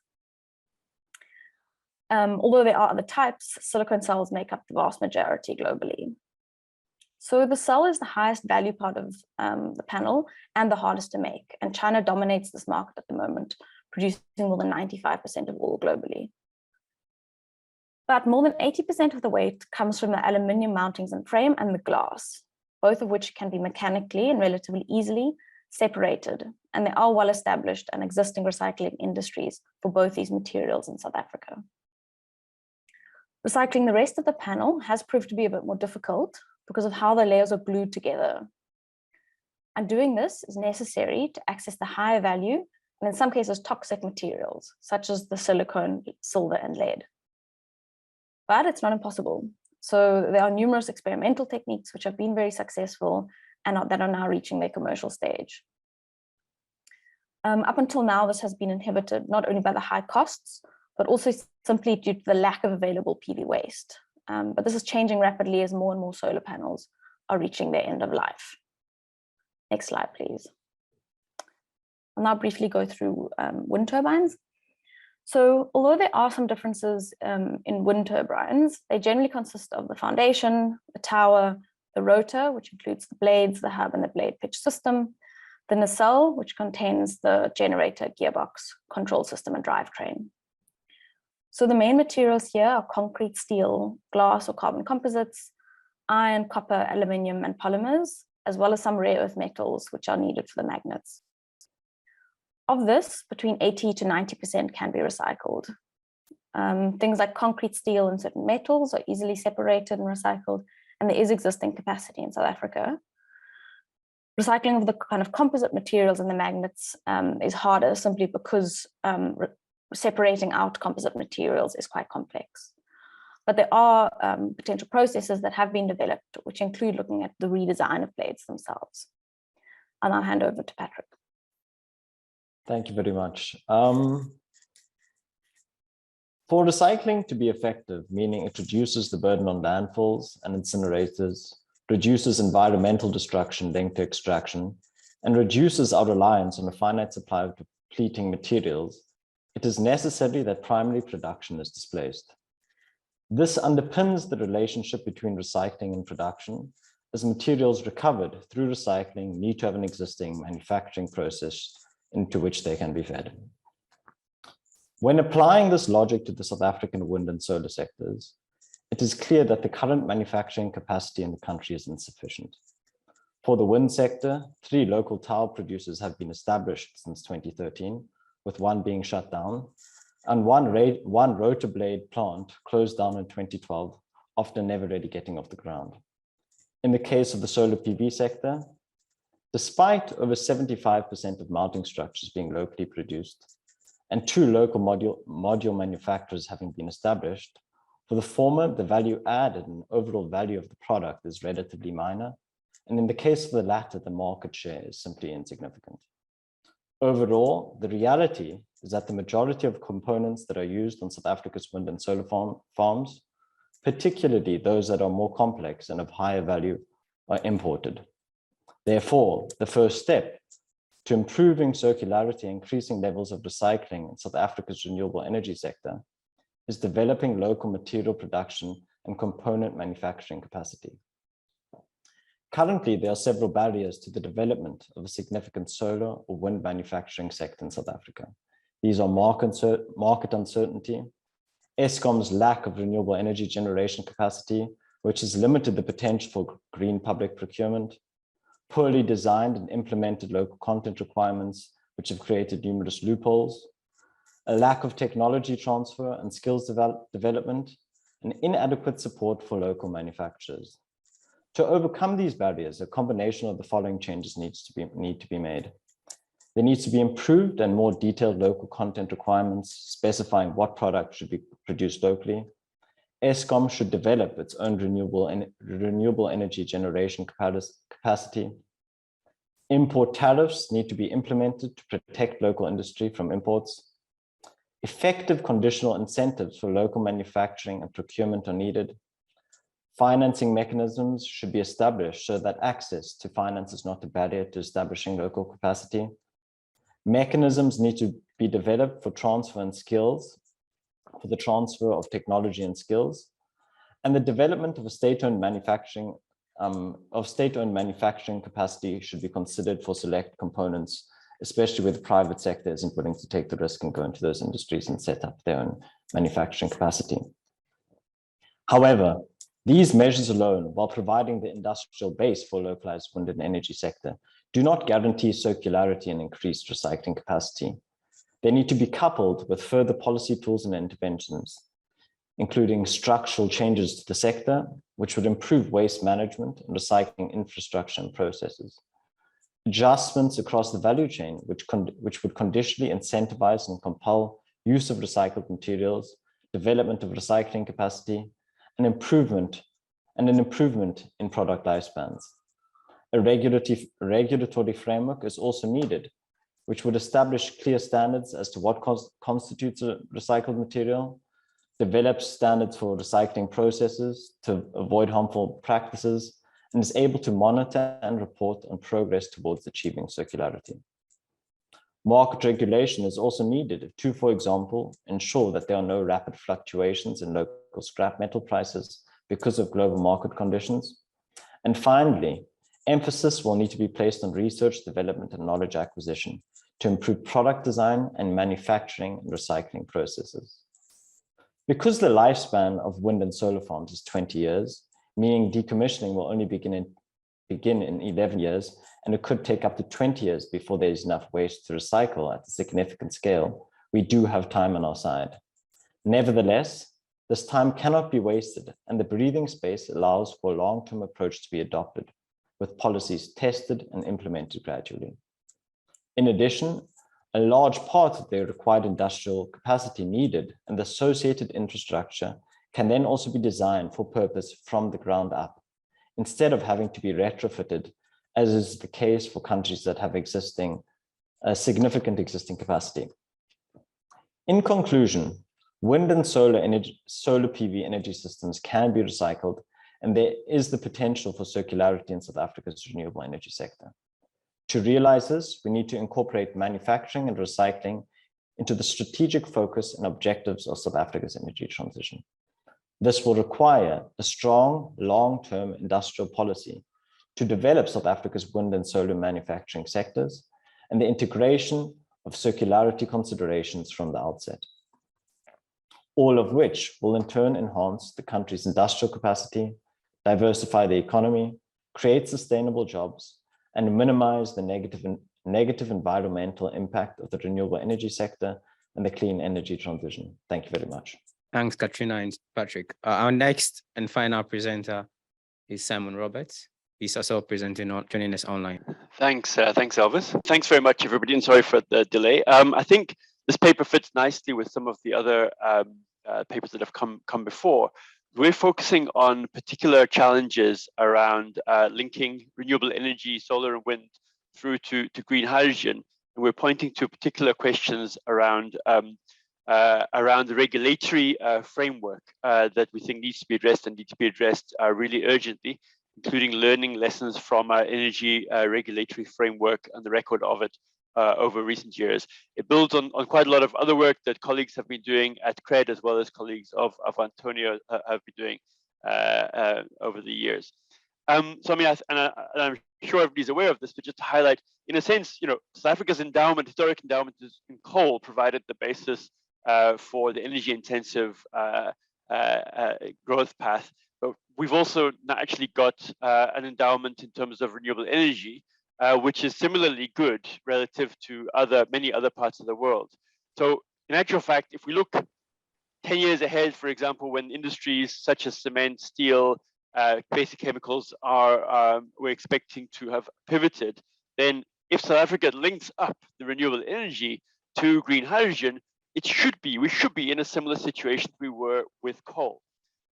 Although there are other types, silicon cells make up the vast majority globally. So the cell is the highest value part of the panel and the hardest to make, and China dominates this market at the moment, producing more than 95% of all globally. But more than 80% of the weight comes from the aluminium mountings and frame and the glass, both of which can be mechanically and relatively easily separated, and there are well-established and existing recycling industries for both these materials in South Africa. Recycling the rest of the panel has proved to be a bit more difficult because of how the layers are glued together. And doing this is necessary to access the higher value, and in some cases toxic materials, such as the silicone, silver, and lead. But it's not impossible. So there are numerous experimental techniques which have been very successful and that are now reaching their commercial stage. Up until now, this has been inhibited not only by the high costs, but also simply due to the lack of available PV waste. But this is changing rapidly as more and more solar panels are reaching their end of life. Next slide, please. I'll now briefly go through wind turbines. So although there are some differences in wind turbines, they generally consist of the foundation, the tower, the rotor, which includes the blades, the hub, and the blade pitch system, the nacelle, which contains the generator, gearbox, control system, and drivetrain. So the main materials here are concrete, steel, glass or carbon composites, iron, copper, aluminium, and polymers, as well as some rare earth metals, which are needed for the magnets. Of this, between 80 to 90% can be recycled. Things like concrete, steel, and certain metals are easily separated and recycled, and there is existing capacity in South Africa. Recycling of the kind of composite materials and the magnets is harder simply because separating out composite materials is quite complex. But there are potential processes that have been developed, which include looking at the redesign of blades themselves. And I'll hand over to Patrick. Thank you very much. For recycling to be effective, meaning it reduces the burden on landfills and incinerators, reduces environmental destruction linked to extraction, and reduces our reliance on a finite supply of depleting materials, it is necessary that primary production is displaced. This underpins the relationship between recycling and production, as materials recovered through recycling need to have an existing manufacturing process into which they can be fed. When applying this logic to the South African wind and solar sectors, it is clear that the current manufacturing capacity in the country is insufficient. For the wind sector, 3 local tower producers have been established since 2013, with one being shut down, and one rotor blade plant closed down in 2012 after never really getting off the ground. In the case of the solar PV sector, despite over 75% of mounting structures being locally produced and 2 local module manufacturers having been established, for the former, the value added and overall value of the product is relatively minor. And in the case of the latter, the market share is simply insignificant. Overall, the reality is that the majority of components that are used on South Africa's wind and solar farms, particularly those that are more complex and of higher value, are imported. Therefore, the first step to improving circularity and increasing levels of recycling in South Africa's renewable energy sector is developing local material production and component manufacturing capacity. Currently, there are several barriers to the development of a significant solar or wind manufacturing sector in South Africa. These are market uncertainty, Eskom's lack of renewable energy generation capacity, which has limited the potential for green public procurement, poorly designed and implemented local content requirements, which have created numerous loopholes, a lack of technology transfer and skills development, and inadequate support for local manufacturers. To overcome these barriers, a combination of the following changes need to be made. There needs to be improved and more detailed local content requirements specifying what products should be produced locally. Eskom should develop its own renewable energy generation capacity. Import tariffs need to be implemented to protect local industry from imports. Effective conditional incentives for local manufacturing and procurement are needed. Financing mechanisms should be established so that access to finance is not a barrier to establishing local capacity. Mechanisms need to be developed for transfer and skills, for the transfer of technology and skills, and the development of a state-owned manufacturing capacity should be considered for select components, especially where the private sector isn't willing to take the risk and go into those industries and set up their own manufacturing capacity. However, these measures alone, while providing the industrial base for localized wind and energy sector, do not guarantee circularity and increased recycling capacity. They need to be coupled with further policy tools and interventions, including structural changes to the sector, which would improve waste management and recycling infrastructure and processes. Adjustments across the value chain, which would conditionally incentivize and compel use of recycled materials, development of recycling capacity, and an improvement in product lifespans. A regulatory framework is also needed, which would establish clear standards as to what constitutes a recycled material, develop standards for recycling processes to avoid harmful practices, and is able to monitor and report on progress towards achieving circularity. Market regulation is also needed to, for example, ensure that there are no rapid fluctuations in local scrap metal prices because of global market conditions. And finally, emphasis will need to be placed on research, development, and knowledge acquisition to improve product design and manufacturing and recycling processes. Because the lifespan of wind and solar farms is 20 years, meaning decommissioning will only begin in 11 years, and it could take up to 20 years before there's enough waste to recycle at a significant scale, we do have time on our side. Nevertheless, this time cannot be wasted, and the breathing space allows for a long-term approach to be adopted, with policies tested and implemented gradually. In addition, a large part of the required industrial capacity needed and the associated infrastructure can then also be designed for purpose from the ground up, instead of having to be retrofitted, as is the case for countries that have significant existing capacity. In conclusion, wind and solar PV energy systems can be recycled, and there is the potential for circularity in South Africa's renewable energy sector. To realize this, we need to incorporate manufacturing and recycling into the strategic focus and objectives of South Africa's energy transition. This will require a strong, long-term industrial policy to develop South Africa's wind and solar manufacturing sectors and the integration of circularity considerations from the outset, all of which will in turn enhance the country's industrial capacity, diversify the economy, create sustainable jobs, and minimize the negative environmental impact of the renewable energy sector and the clean energy transition. Thank you very much. Thanks, Katrina and Patrick. Our next and final presenter is Simon Roberts. He's also joining us online. Thanks, Elvis. Thanks very much, everybody, and sorry for the delay. I think this paper fits nicely with some of the other papers that have come before. We're focusing on particular challenges around linking renewable energy, solar and wind, through to green hydrogen. And we're pointing to particular questions around the regulatory framework that we think needs to be addressed and need to be addressed really urgently, including learning lessons from our energy regulatory framework and the record of it over recent years. It builds on quite a lot of other work that colleagues have been doing at CRED, as well as colleagues of Antonio have been doing over the years. So I mean, and I'm sure everybody's aware of this, but just to highlight, in a sense, South Africa's endowment, historic endowment in coal provided the basis for the energy-intensive growth path. But we've also actually got an endowment in terms of renewable energy, which is similarly good relative to many other parts of the world. So in actual fact, if we look 10 years ahead, for example, when industries such as cement, steel, basic chemicals we're expecting to have pivoted, then if South Africa links up the renewable energy to green hydrogen, we should be in a similar situation we were with coal.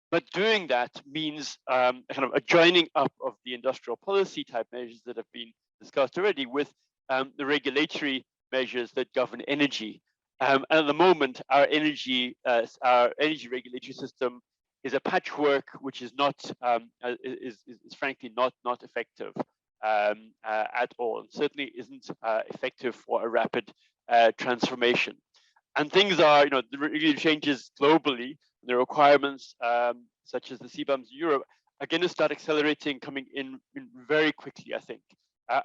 But doing that means kind of a joining up of the industrial policy type measures that have been discussed already with the regulatory measures that govern energy. And at the moment, our energy regulatory system is a patchwork, which is not is frankly not effective at all, and certainly isn't effective for a rapid transformation. And things are, the regulatory changes globally, the requirements such as the CBAMs in Europe are going to start accelerating, coming in very quickly, I think.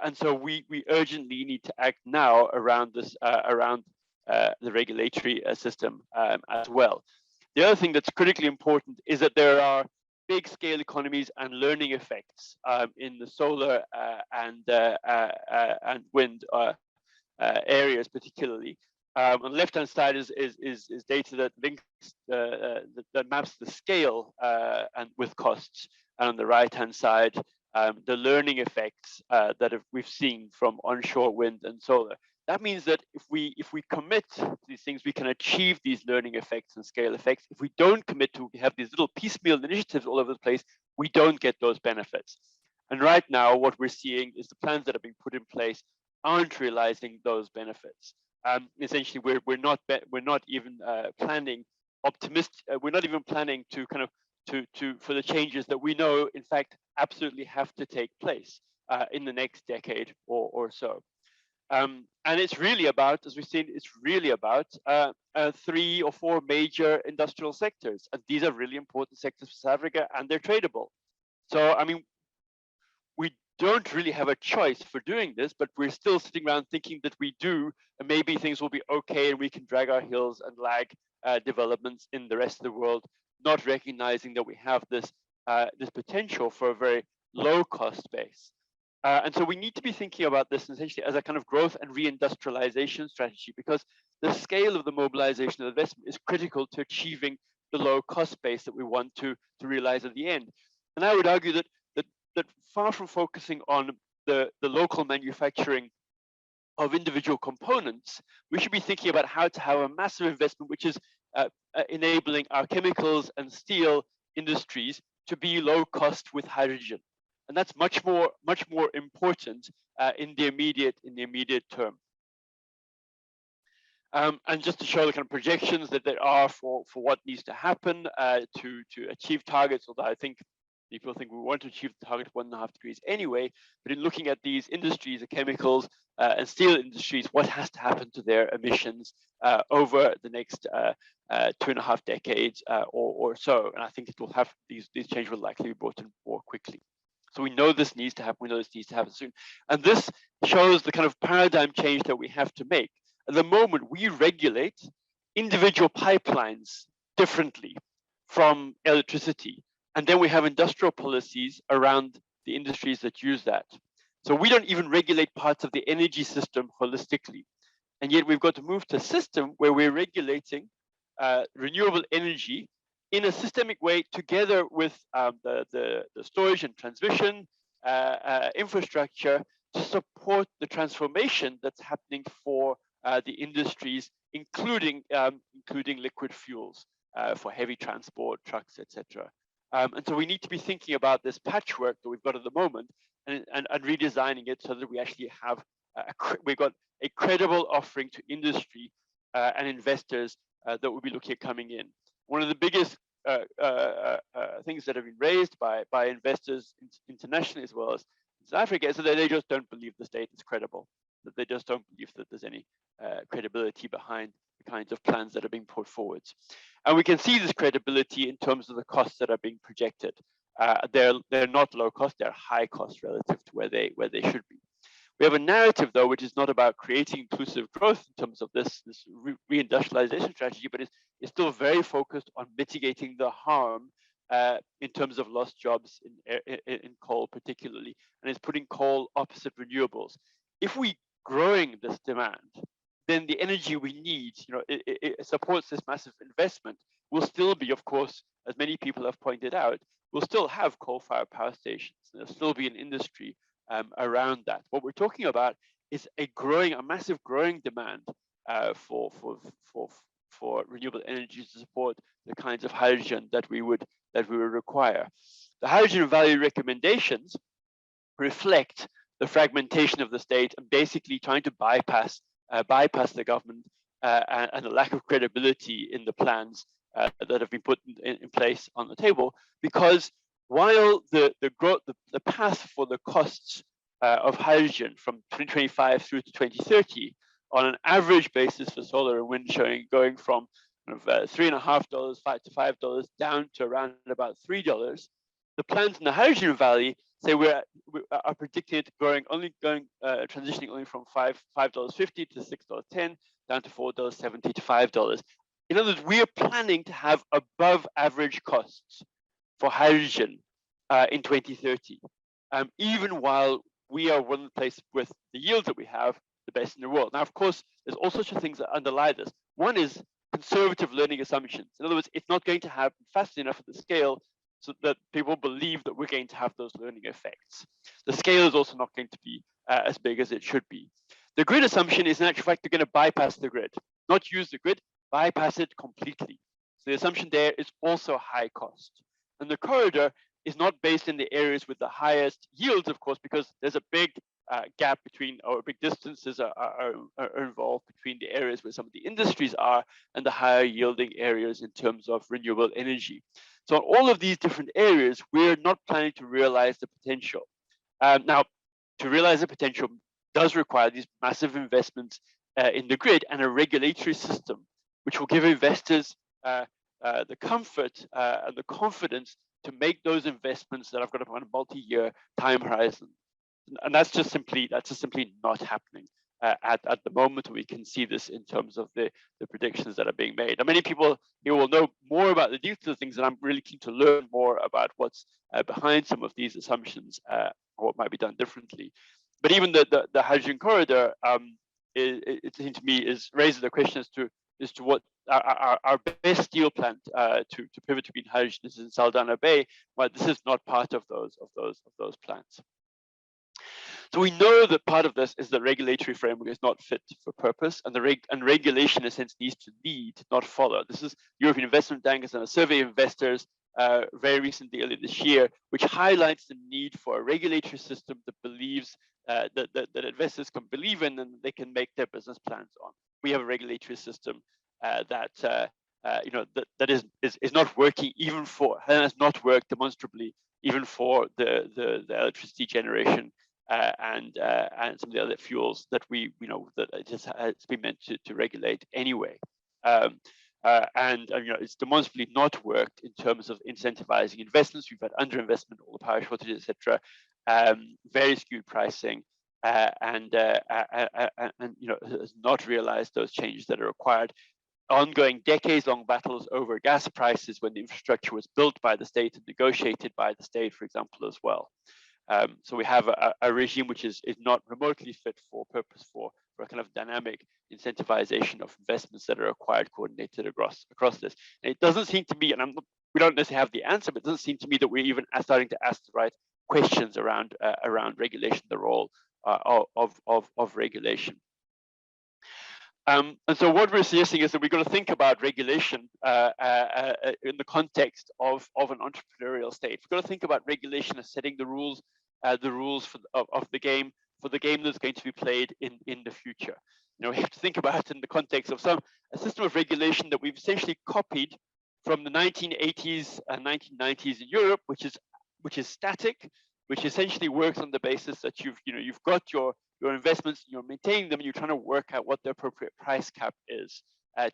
And so we urgently need to act now around this, the regulatory system as well. The other thing that's critically important is that there are big scale economies and learning effects in the solar and wind areas, particularly. On the left-hand side is data that links that maps the scale and with costs, and on the right-hand side, the learning effects that we've seen from onshore wind and solar. That means that if we commit to these things, we can achieve these learning effects and scale effects. If we don't commit to, we have these little piecemeal initiatives all over the place, we don't get those benefits. And right now, what we're seeing is the plans that are being put in place aren't realizing those benefits. Essentially, we're not even planning we're not even planning to kind of for the changes that we know, in fact, absolutely have to take place in the next decade or so. And it's really about, as we've seen, it's really about 3 or 4 major industrial sectors. And these are really important sectors for South Africa, and they're tradable. So, I mean, we don't really have a choice for doing this, but we're still sitting around thinking that we do, and maybe things will be okay and we can drag our heels and lag developments in the rest of the world, not recognizing that we have this potential for a very low cost base. And so we need to be thinking about this essentially as a kind of growth and reindustrialization strategy, because the scale of the mobilization of investment is critical to achieving the low cost base that we want to realize at the end. And I would argue that far from focusing on the local manufacturing of individual components, we should be thinking about how to have a massive investment which is enabling our chemicals and steel industries to be low cost with hydrogen. And that's much more important in the immediate term. And just to show the kind of projections that there are for what needs to happen to achieve targets, although I think people think we want to achieve the target of 1.5 degrees anyway, but in looking at these industries, the chemicals and steel industries, what has to happen to their emissions over the next 2.5 decades or so. And I think it will have these changes will likely be brought in more quickly. So we know this needs to happen. We know this needs to happen soon. And this shows the kind of paradigm change that we have to make. At the moment, we regulate individual pipelines differently from electricity. And then we have industrial policies around the industries that use that. So we don't even regulate parts of the energy system holistically. And yet we've got to move to a system where we're regulating renewable energy in a systemic way together with the storage and transmission infrastructure to support the transformation that's happening for the industries, including liquid fuels for heavy transport, trucks, etc. And so we need to be thinking about this patchwork that we've got at the moment and redesigning it so that we actually have, we've got a credible offering to industry and investors that will be looking at coming in. One of the biggest things that have been raised by investors internationally as well as in South Africa is that they just don't believe the state is credible, that they just don't believe that there's any credibility behind the kinds of plans that are being put forward. And we can see this credibility in terms of the costs that are being projected. they're not low cost, they're high cost relative to where they should be. We have a narrative, though, which is not about creating inclusive growth in terms of this reindustrialization strategy, but it's still very focused on mitigating the harm in terms of lost jobs in coal particularly, and it's putting coal opposite renewables. If we growing this demand, then the energy we need, it supports this massive investment, will still be, of course, as many people have pointed out, we'll still have coal-fired power stations. There'll still be an industry around that. What we're talking about is a massive growing demand for renewable energy to support the kinds of hydrogen that we would require. The hydrogen value recommendations reflect the fragmentation of the state and basically trying to bypass the government and the lack of credibility in the plans that have been put in place on the table, because while the path for the costs of hydrogen from 2025 through to 2030 on an average basis for solar and wind going from $3.50 to $5 down to around about $3, the plans in the hydrogen valley say we are predicted transitioning only from $5.50 to $6.10 down to $4.70 to $5. In other words, we are planning to have above average costs for hydrogen in 2030, even while we are one of the places with the yields that we have the best in the world. Now, of course, there's all sorts of things that underlie this. One is conservative learning assumptions. In other words, it's not going to happen fast enough at the scale so that people believe that we're going to have those learning effects. The scale is also not going to be as big as it should be. The grid assumption is in actual fact, they're going to bypass the grid, not use the grid, bypass it completely. So the assumption there is also high cost. And the corridor is not based in the areas with the highest yields, of course, because there's a big gap between, or big distances are involved between the areas where some of the industries are and the higher yielding areas in terms of renewable energy. So in all of these different areas, we're not planning to realize the potential. Now, to realize the potential does require these massive investments in the grid and a regulatory system, which will give investors the comfort and the confidence to make those investments that have got a multi-year time horizon. And that's just simply not happening at the moment. We can see this in terms of the predictions that are being made. Now, many people here will know more about the details of things, and I'm really keen to learn more about what's behind some of these assumptions, or what might be done differently. But even the hydrogen corridor, it seems to me, raises the question as to what our best steel plant to pivot to green hydrogen is in Saldanha Bay, but this is not part of those plants. So we know that part of this is the regulatory framework is not fit for purpose, and regulation in a sense needs to lead, not follow. This is European Investment Bank has done a survey of investors very recently, earlier this year, which highlights the need for a regulatory system that believes that investors can believe in and they can make their business plans on. We have a regulatory system that is not working even for, and has not worked demonstrably even for the electricity generation and some of the other fuels that that it's been meant to regulate anyway. It's demonstrably not worked in terms of incentivizing investments. We've had underinvestment, all the power shortages, etc., very skewed pricing, and has not realized those changes that are required. Ongoing decades-long battles over gas prices when the infrastructure was built by the state and negotiated by the state, for example, as well. So we have a regime which is not remotely fit for purpose for a kind of dynamic incentivization of investments that are required, coordinated across this. And it doesn't seem to me, and we don't necessarily have the answer, but it doesn't seem to me that we're even starting to ask the right questions around regulation, the role of regulation. And so what we're suggesting is that we're going to think about regulation in the context of an entrepreneurial state. We've got to think about regulation as setting the rules of the game, for the game that's going to be played in the future. We have to think about it in the context of a system of regulation that we've essentially copied from the 1980s and 1990s in Europe, which is static, which essentially works on the basis that you've got your investments, you're maintaining them, and you're trying to work out what the appropriate price cap is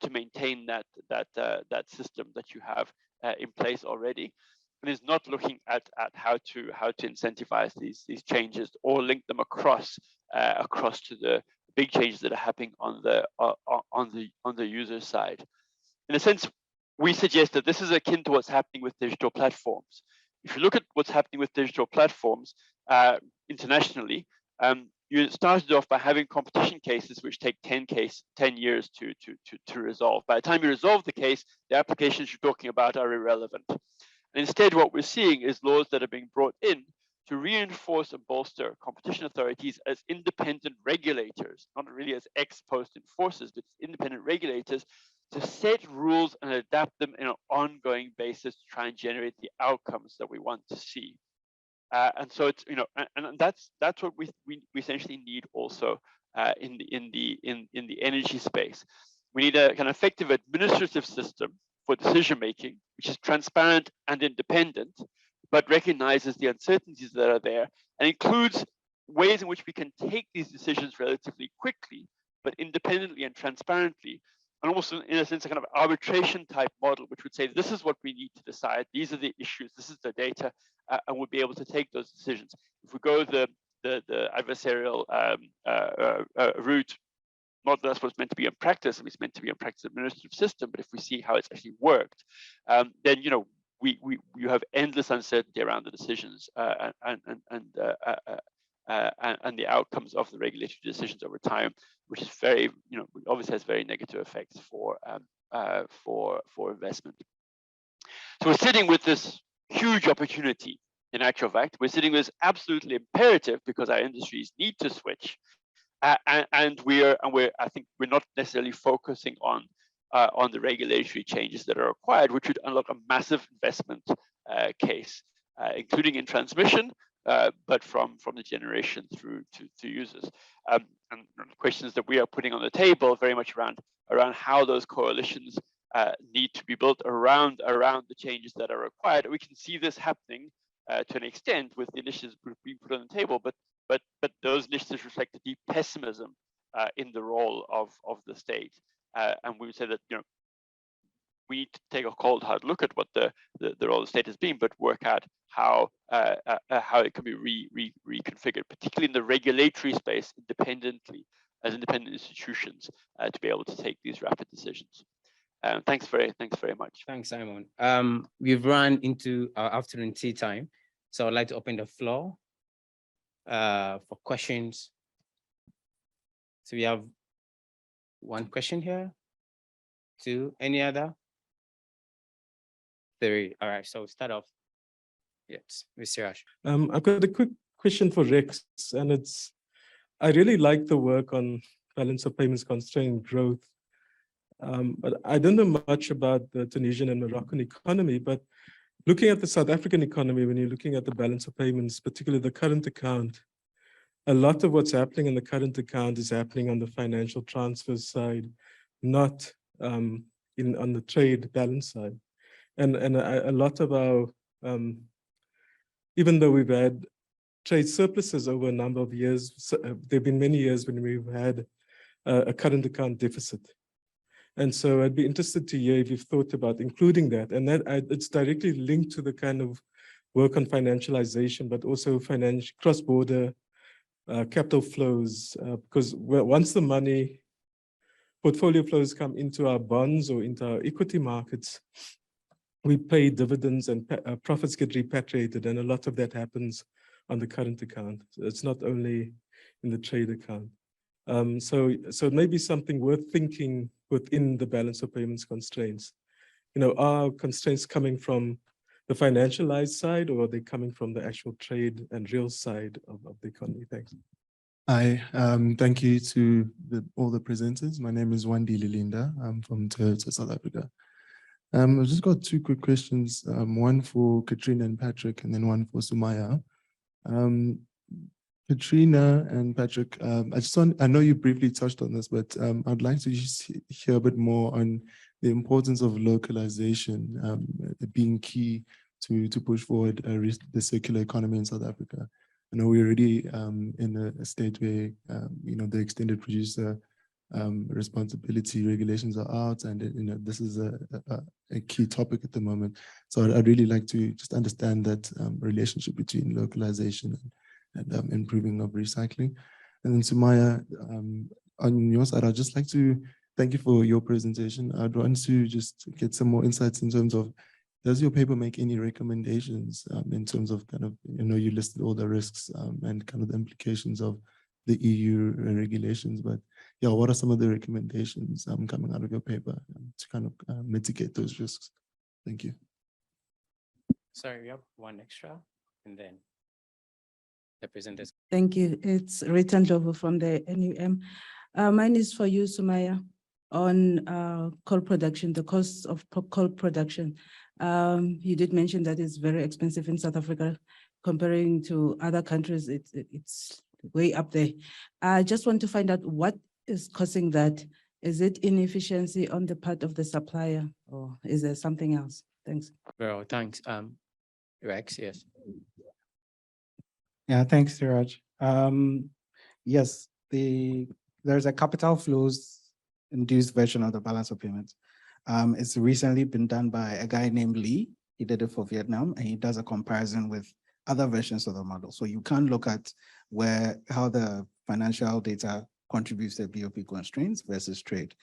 to maintain that system that you have in place already. and is not looking at how to incentivize these changes or link them across to the big changes that are happening on the user side. In a sense, we suggest that this is akin to what's happening with digital platforms. If you look at what's happening with digital platforms internationally, you started off by having competition cases which take 10 years to resolve. By the time you resolve the case, the applications you're talking about are irrelevant. And instead, what we're seeing is laws that are being brought in to reinforce and bolster competition authorities as independent regulators, not really as ex post enforcers, but independent regulators, to set rules and adapt them in an ongoing basis to try and generate the outcomes that we want to see. And so it's, and that's what we essentially need also in the energy space. We need a kind of effective administrative system for decision making, which is transparent and independent, but recognizes the uncertainties that are there and includes ways in which we can take these decisions relatively quickly, but independently and transparently, and also in a sense a kind of arbitration type model, which would say this is what we need to decide, these are the issues, this is the data, and we'll be able to take those decisions. If we go the adversarial route, not that's what's meant to be in practice, it's meant to be in practice administrative system, but if we see how it's actually worked, then you have endless uncertainty around the decisions and the outcomes of the regulatory decisions over time, which is very, obviously has very negative effects for investment. So we're sitting with this huge opportunity. In actual fact, we're sitting with this absolutely imperative because our industries need to switch, and I think we're not necessarily focusing on the regulatory changes that are required, which would unlock a massive investment case, including in transmission, but from the generation through to users. And questions that we are putting on the table very much around how those coalitions need to be built around the changes that are required. We can see this happening to an extent with the initiatives being put on the table, but those initiatives reflect a deep pessimism in the role of the state. And we would say that we need to take a cold hard look at what the role of the state has been, but work out how it can be reconfigured, particularly in the regulatory space, as independent institutions, to be able to take these rapid decisions. Thanks very much. Thanks, Simon. We've run into our afternoon tea time, so I'd like to open the floor for questions. So we have one question here, two, any other? Three. All right, so start off. Yes, Mr. Ash. I've got a quick question for Rex, and I really like the work on balance of payments constraint growth. But I don't know much about the Tunisian and Moroccan economy, but looking at the South African economy, when you're looking at the balance of payments, particularly the current account, a lot of what's happening in the current account is happening on the financial transfer side, not on the trade balance side. And a lot of our, even though we've had trade surpluses over a number of years, there've been many years when we've had a current account deficit. And so I'd be interested to hear if you've thought about including that. And that it's directly linked to the kind of work on financialization, but also financial cross-border capital flows, because once the money portfolio flows come into our bonds or into our equity markets, we pay dividends and profits get repatriated, and a lot of that happens on the current account. So it's not only in the trade account. So maybe something worth thinking within the balance of payments constraints. Are constraints coming from the financialized side, or are they coming from the actual trade and real side of the economy? Thanks. Hi, thank you to all the presenters. My name is Wandi Lilinda. I'm from Toyota, South Africa. I've just got two quick questions, one for Katrina and Patrick, and then one for Sumayya. Katrina and Patrick, I know you briefly touched on this, but I'd like to just hear a bit more on the importance of localization being key to push forward the circular economy in South Africa. I know we're already in a state where the extended producer responsibility regulations are out, and this is a key topic at the moment. So I'd really like to just understand that relationship between localization and improving of recycling. And then Sumayya, on your side, I'd just like to thank you for your presentation. I'd want to just get some more insights in terms of, does your paper make any recommendations in terms of kind of, you listed all the risks and kind of the implications of the EU regulations, but yeah, what are some of the recommendations coming out of your paper to kind of mitigate those risks? Thank you. Sorry, we have one extra, and then the presenters. Thank you. It's Rita Ndlovu from the NUM. Mine is for you, Sumayya, on coal production, the costs of coal production. You did mention that it's very expensive in South Africa. Comparing to other countries, it's way up there. I just want to find out what is causing that. Is it inefficiency on the part of the supplier, or is there something else? Thanks. Well, thanks. Rex, yes. Yeah, thanks, Siraj. Yes, there's a capital flows induced version of the balance of payments. It's recently been done by a guy named Lee. He did it for Vietnam, and he does a comparison with other versions of the model. So you can look at how the financial data contributes to BOP constraints versus trade.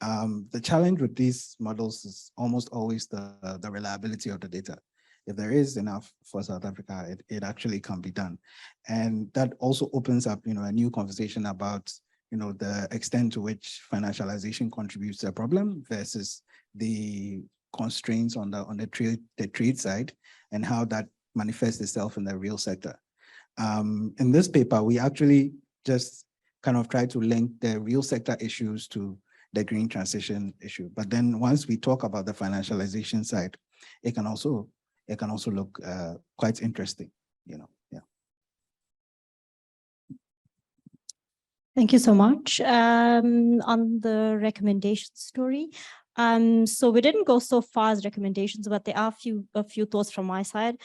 The challenge with these models is almost always the reliability of the data. If there is enough for South Africa, it actually can be done. And that also opens up, a new conversation about, the extent to which financialization contributes to a problem versus the constraints on the trade side, and how that manifests itself in the real sector. In this paper, we actually just kind of try to link the real sector issues to the green transition issue. But then once we talk about the financialization side, it can also look quite interesting, yeah. Thank you so much. On the recommendation story, so we didn't go so far as recommendations, but there are a few thoughts from my side.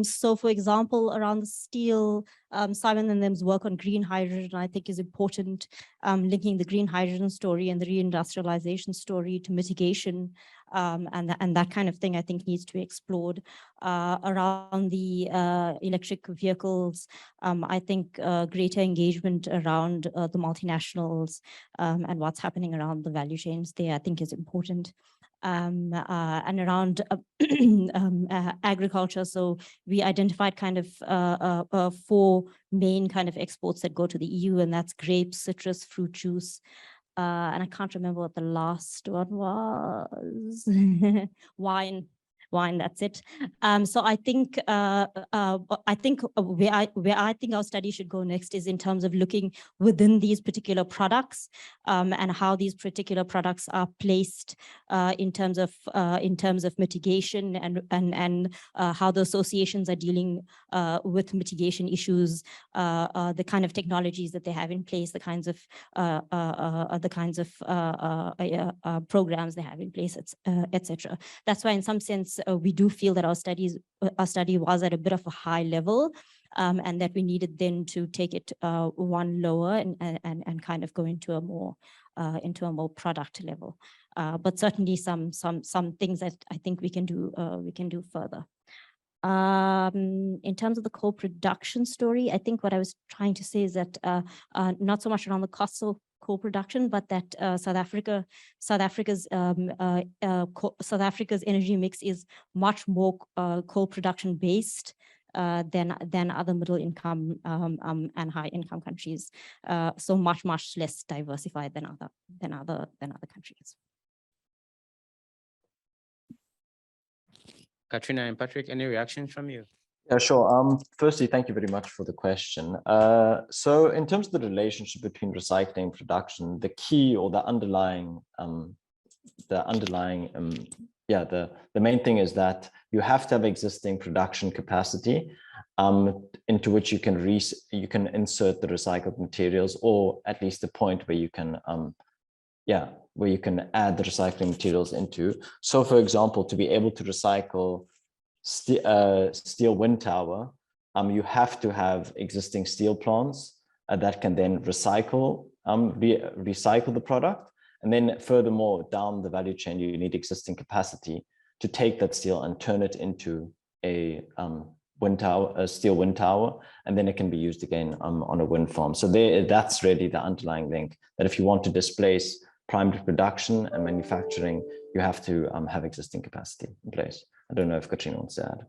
So for example, around the steel, Simon and them's work on green hydrogen, I think is important, linking the green hydrogen story and the reindustrialization story to mitigation, and that kind of thing I think needs to be explored. Around the electric vehicles, I think greater engagement around the multinationals and what's happening around the value chains there, I think is important. And around agriculture, so we identified kind of 4 main kind of exports that go to the EU, and that's grapes, citrus, fruit juice, and I can't remember what the last one was. Wine, that's it. So I think where I think our study should go next is in terms of looking within these particular products, and how these particular products are placed in terms of mitigation, and how the associations are dealing with mitigation issues, the kind of technologies that they have in place, the kinds of programs they have in place, etc. That's why, in some sense, we do feel that our study was at a bit of a high level, and that we needed then to take it one lower and kind of go into a more product level. But certainly some things that I think we can do further. In terms of the coal production story, I think what I was trying to say is that not so much around the costs of coal production, but that South Africa's energy mix is much more coal production based than other middle income and high income countries. So much less diversified than other countries. Katrina and Patrick, any reactions from you? Yeah, sure. Firstly, thank you very much for the question. So in terms of the relationship between recycling and production, the key or the main thing is that you have to have existing production capacity into which you can insert the recycled materials, or at least the point where you can add the recycling materials into. So for example, to be able to recycle steel wind tower, you have to have existing steel plants that can then recycle recycle the product. And then furthermore, down the value chain, you need existing capacity to take that steel and turn it into a wind tower, a steel wind tower, and then it can be used again on a wind farm. So that's really the underlying link, that if you want to displace primary production and manufacturing, you have to have existing capacity in place. I don't know if Katrina wants to add.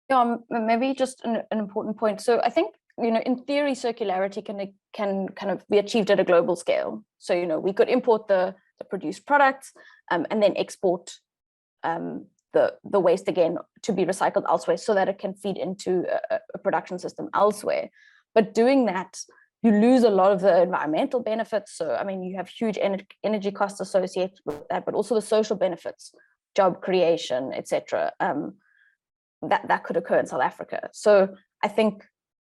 Yeah, maybe just an important point. So I think, in theory, circularity can kind of be achieved at a global scale. So, we could import the produced products and then export the waste again to be recycled elsewhere so that it can feed into a production system elsewhere. But doing that, you lose a lot of the environmental benefits. So, I mean, you have huge energy costs associated with that, but also the social benefits, job creation, etc. That could occur in South Africa. So I think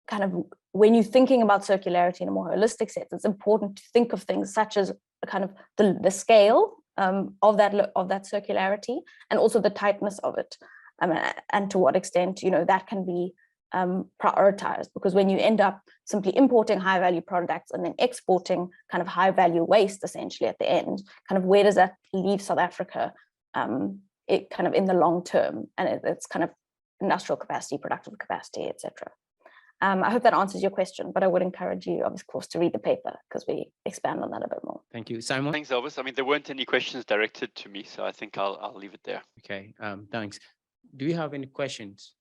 kind of when you're thinking about circularity in a more holistic sense, it's important to think of things such as kind of the scale of that circularity and also the tightness of it, and to what extent that can be prioritized, because when you end up simply importing high value products and then exporting kind of high value waste essentially at the end, kind of where does that leave South Africa it kind of in the long term, and it's kind of industrial capacity, productive capacity, etc. I hope that answers your question, but I would encourage you, of course, to read the paper because we expand on that a bit more. Thank you. Simon? Thanks, Elvis. I mean, there weren't any questions directed to me, so I think I'll leave it there. Okay, thanks. Do you have any questions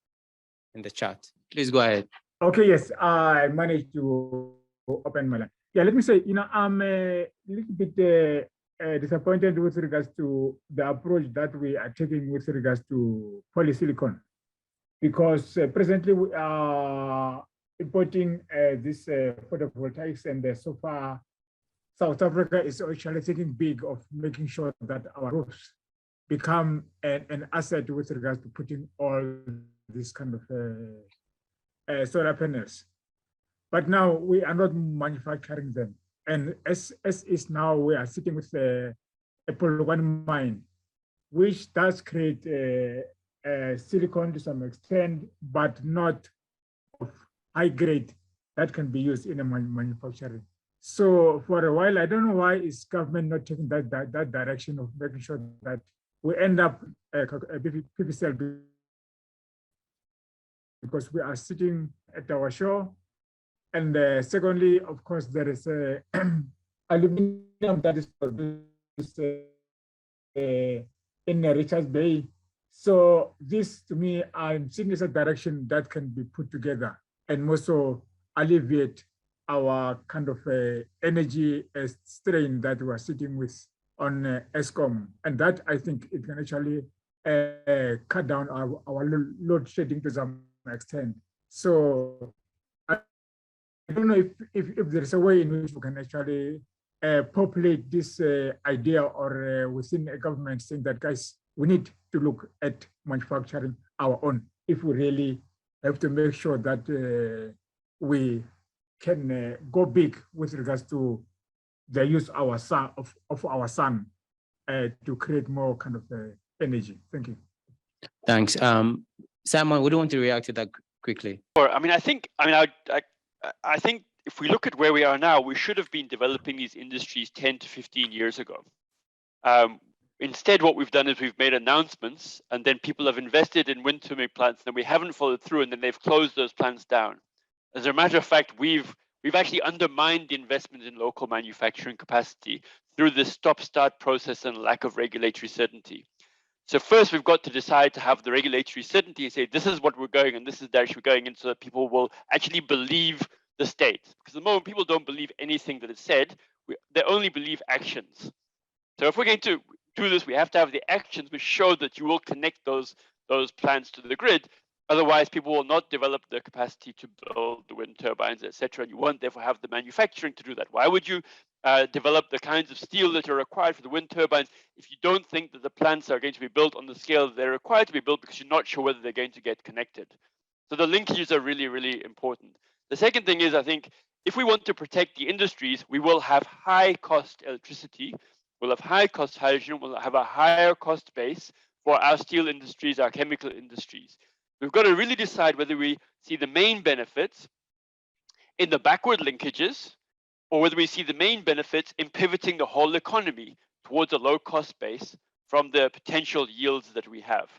in the chat? Please go ahead. Okay, yes, I managed to open my line. Yeah, let me say, I'm a little bit disappointed with regards to the approach that we are taking with regards to polysilicon, because presently we are importing this photovoltaics, and so far South Africa is actually thinking big of making sure that our roofs become an asset with regards to putting all this kind of solar panels. But now we are not manufacturing them. And as is now, we are sitting with a polygon mine, which does create silicon to some extent, but not of high grade that can be used in a manufacturing. So for a while, I don't know why is government not taking that direction of making sure that we end up PPCL, because we are sitting at our shore. And secondly, of course, there is aluminum that is produced in Richards Bay. So this, to me, I'm seeing as a direction that can be put together and also alleviate our kind of energy strain that we are sitting with on ESCOM. And that, I think, it can actually cut down our load shedding to some extent. So I don't know if there's a way in which we can actually populate this idea or within a government saying that, guys, we need to look at manufacturing our own if we really have to make sure that we can go big with regards to the use of our sun to create more kind of energy. Thank you. Thanks. Simon, would you want to react to that quickly? Sure. I think if we look at where we are now, we should have been developing these industries 10 to 15 years ago. Instead, what we've done is we've made announcements, and then people have invested in wind turbine plants, and we haven't followed through, and then they've closed those plants down. As a matter of fact, we've actually undermined the investment in local manufacturing capacity through this stop-start process and lack of regulatory certainty. So first, we've got to decide to have the regulatory certainty and say, this is what we're going and this is the direction we're going in, so that people will actually believe the state. Because at the moment, people don't believe anything that is said. They only believe actions. So if we're going to do this, we have to have the actions which show that you will connect those plants to the grid. Otherwise, people will not develop the capacity to build the wind turbines, etc. And you won't therefore have the manufacturing to do that. Why would you develop the kinds of steel that are required for the wind turbines if you don't think that the plants are going to be built on the scale that they're required to be built, because you're not sure whether they're going to get connected? So the linkages are really, really important. The second thing is, I think, if we want to protect the industries, we will have high cost electricity, we'll have high cost hydrogen, we'll have a higher cost base for our steel industries, our chemical industries. We've got to really decide whether we see the main benefits in the backward linkages, or whether we see the main benefits in pivoting the whole economy towards a low cost base from the potential yields that we have.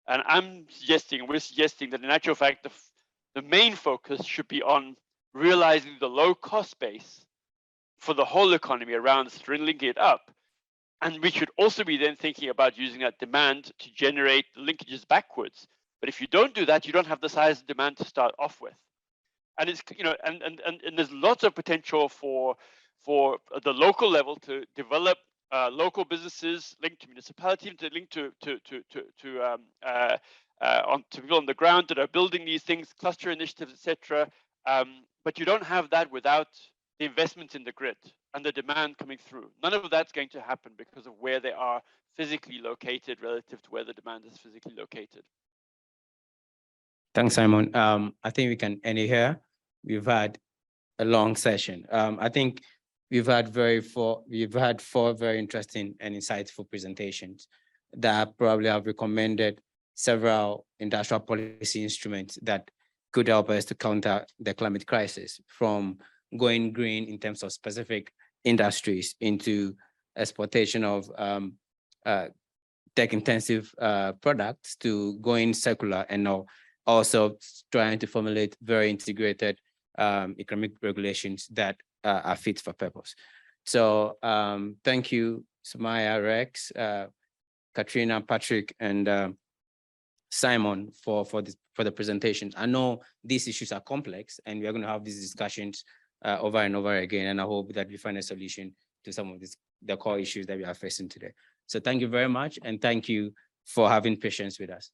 And we're suggesting that in actual fact, the main focus should be on realizing the low cost base for the whole economy around linking it up. And we should also be then thinking about using that demand to generate linkages backwards. But if you don't do that, you don't have the size of demand to start off with. And it's, you know, and there's lots of potential for the local level to develop local businesses linked to municipality, to link to people on the ground that are building these things, cluster initiatives, etc. But you don't have that without the investment in the grid and the demand coming through. None of that's going to happen because of where they are physically located relative to where the demand is physically located. Thanks, Simon. I think we can end it here. We've had a long session. I think we've had four very interesting and insightful presentations that probably have recommended several industrial policy instruments that could help us to counter the climate crisis, from going green in terms of specific industries into exportation of tech-intensive products, to going circular, and also trying to formulate very integrated economic regulations that are fit for purpose. So thank you, Sumayya, Rex, Katrina, Patrick, and Simon for the presentations. I know these issues are complex, and we are going to have these discussions over and over again, and I hope that we find a solution to some of the core issues that we are facing today. So thank you very much, and thank you for having patience with us.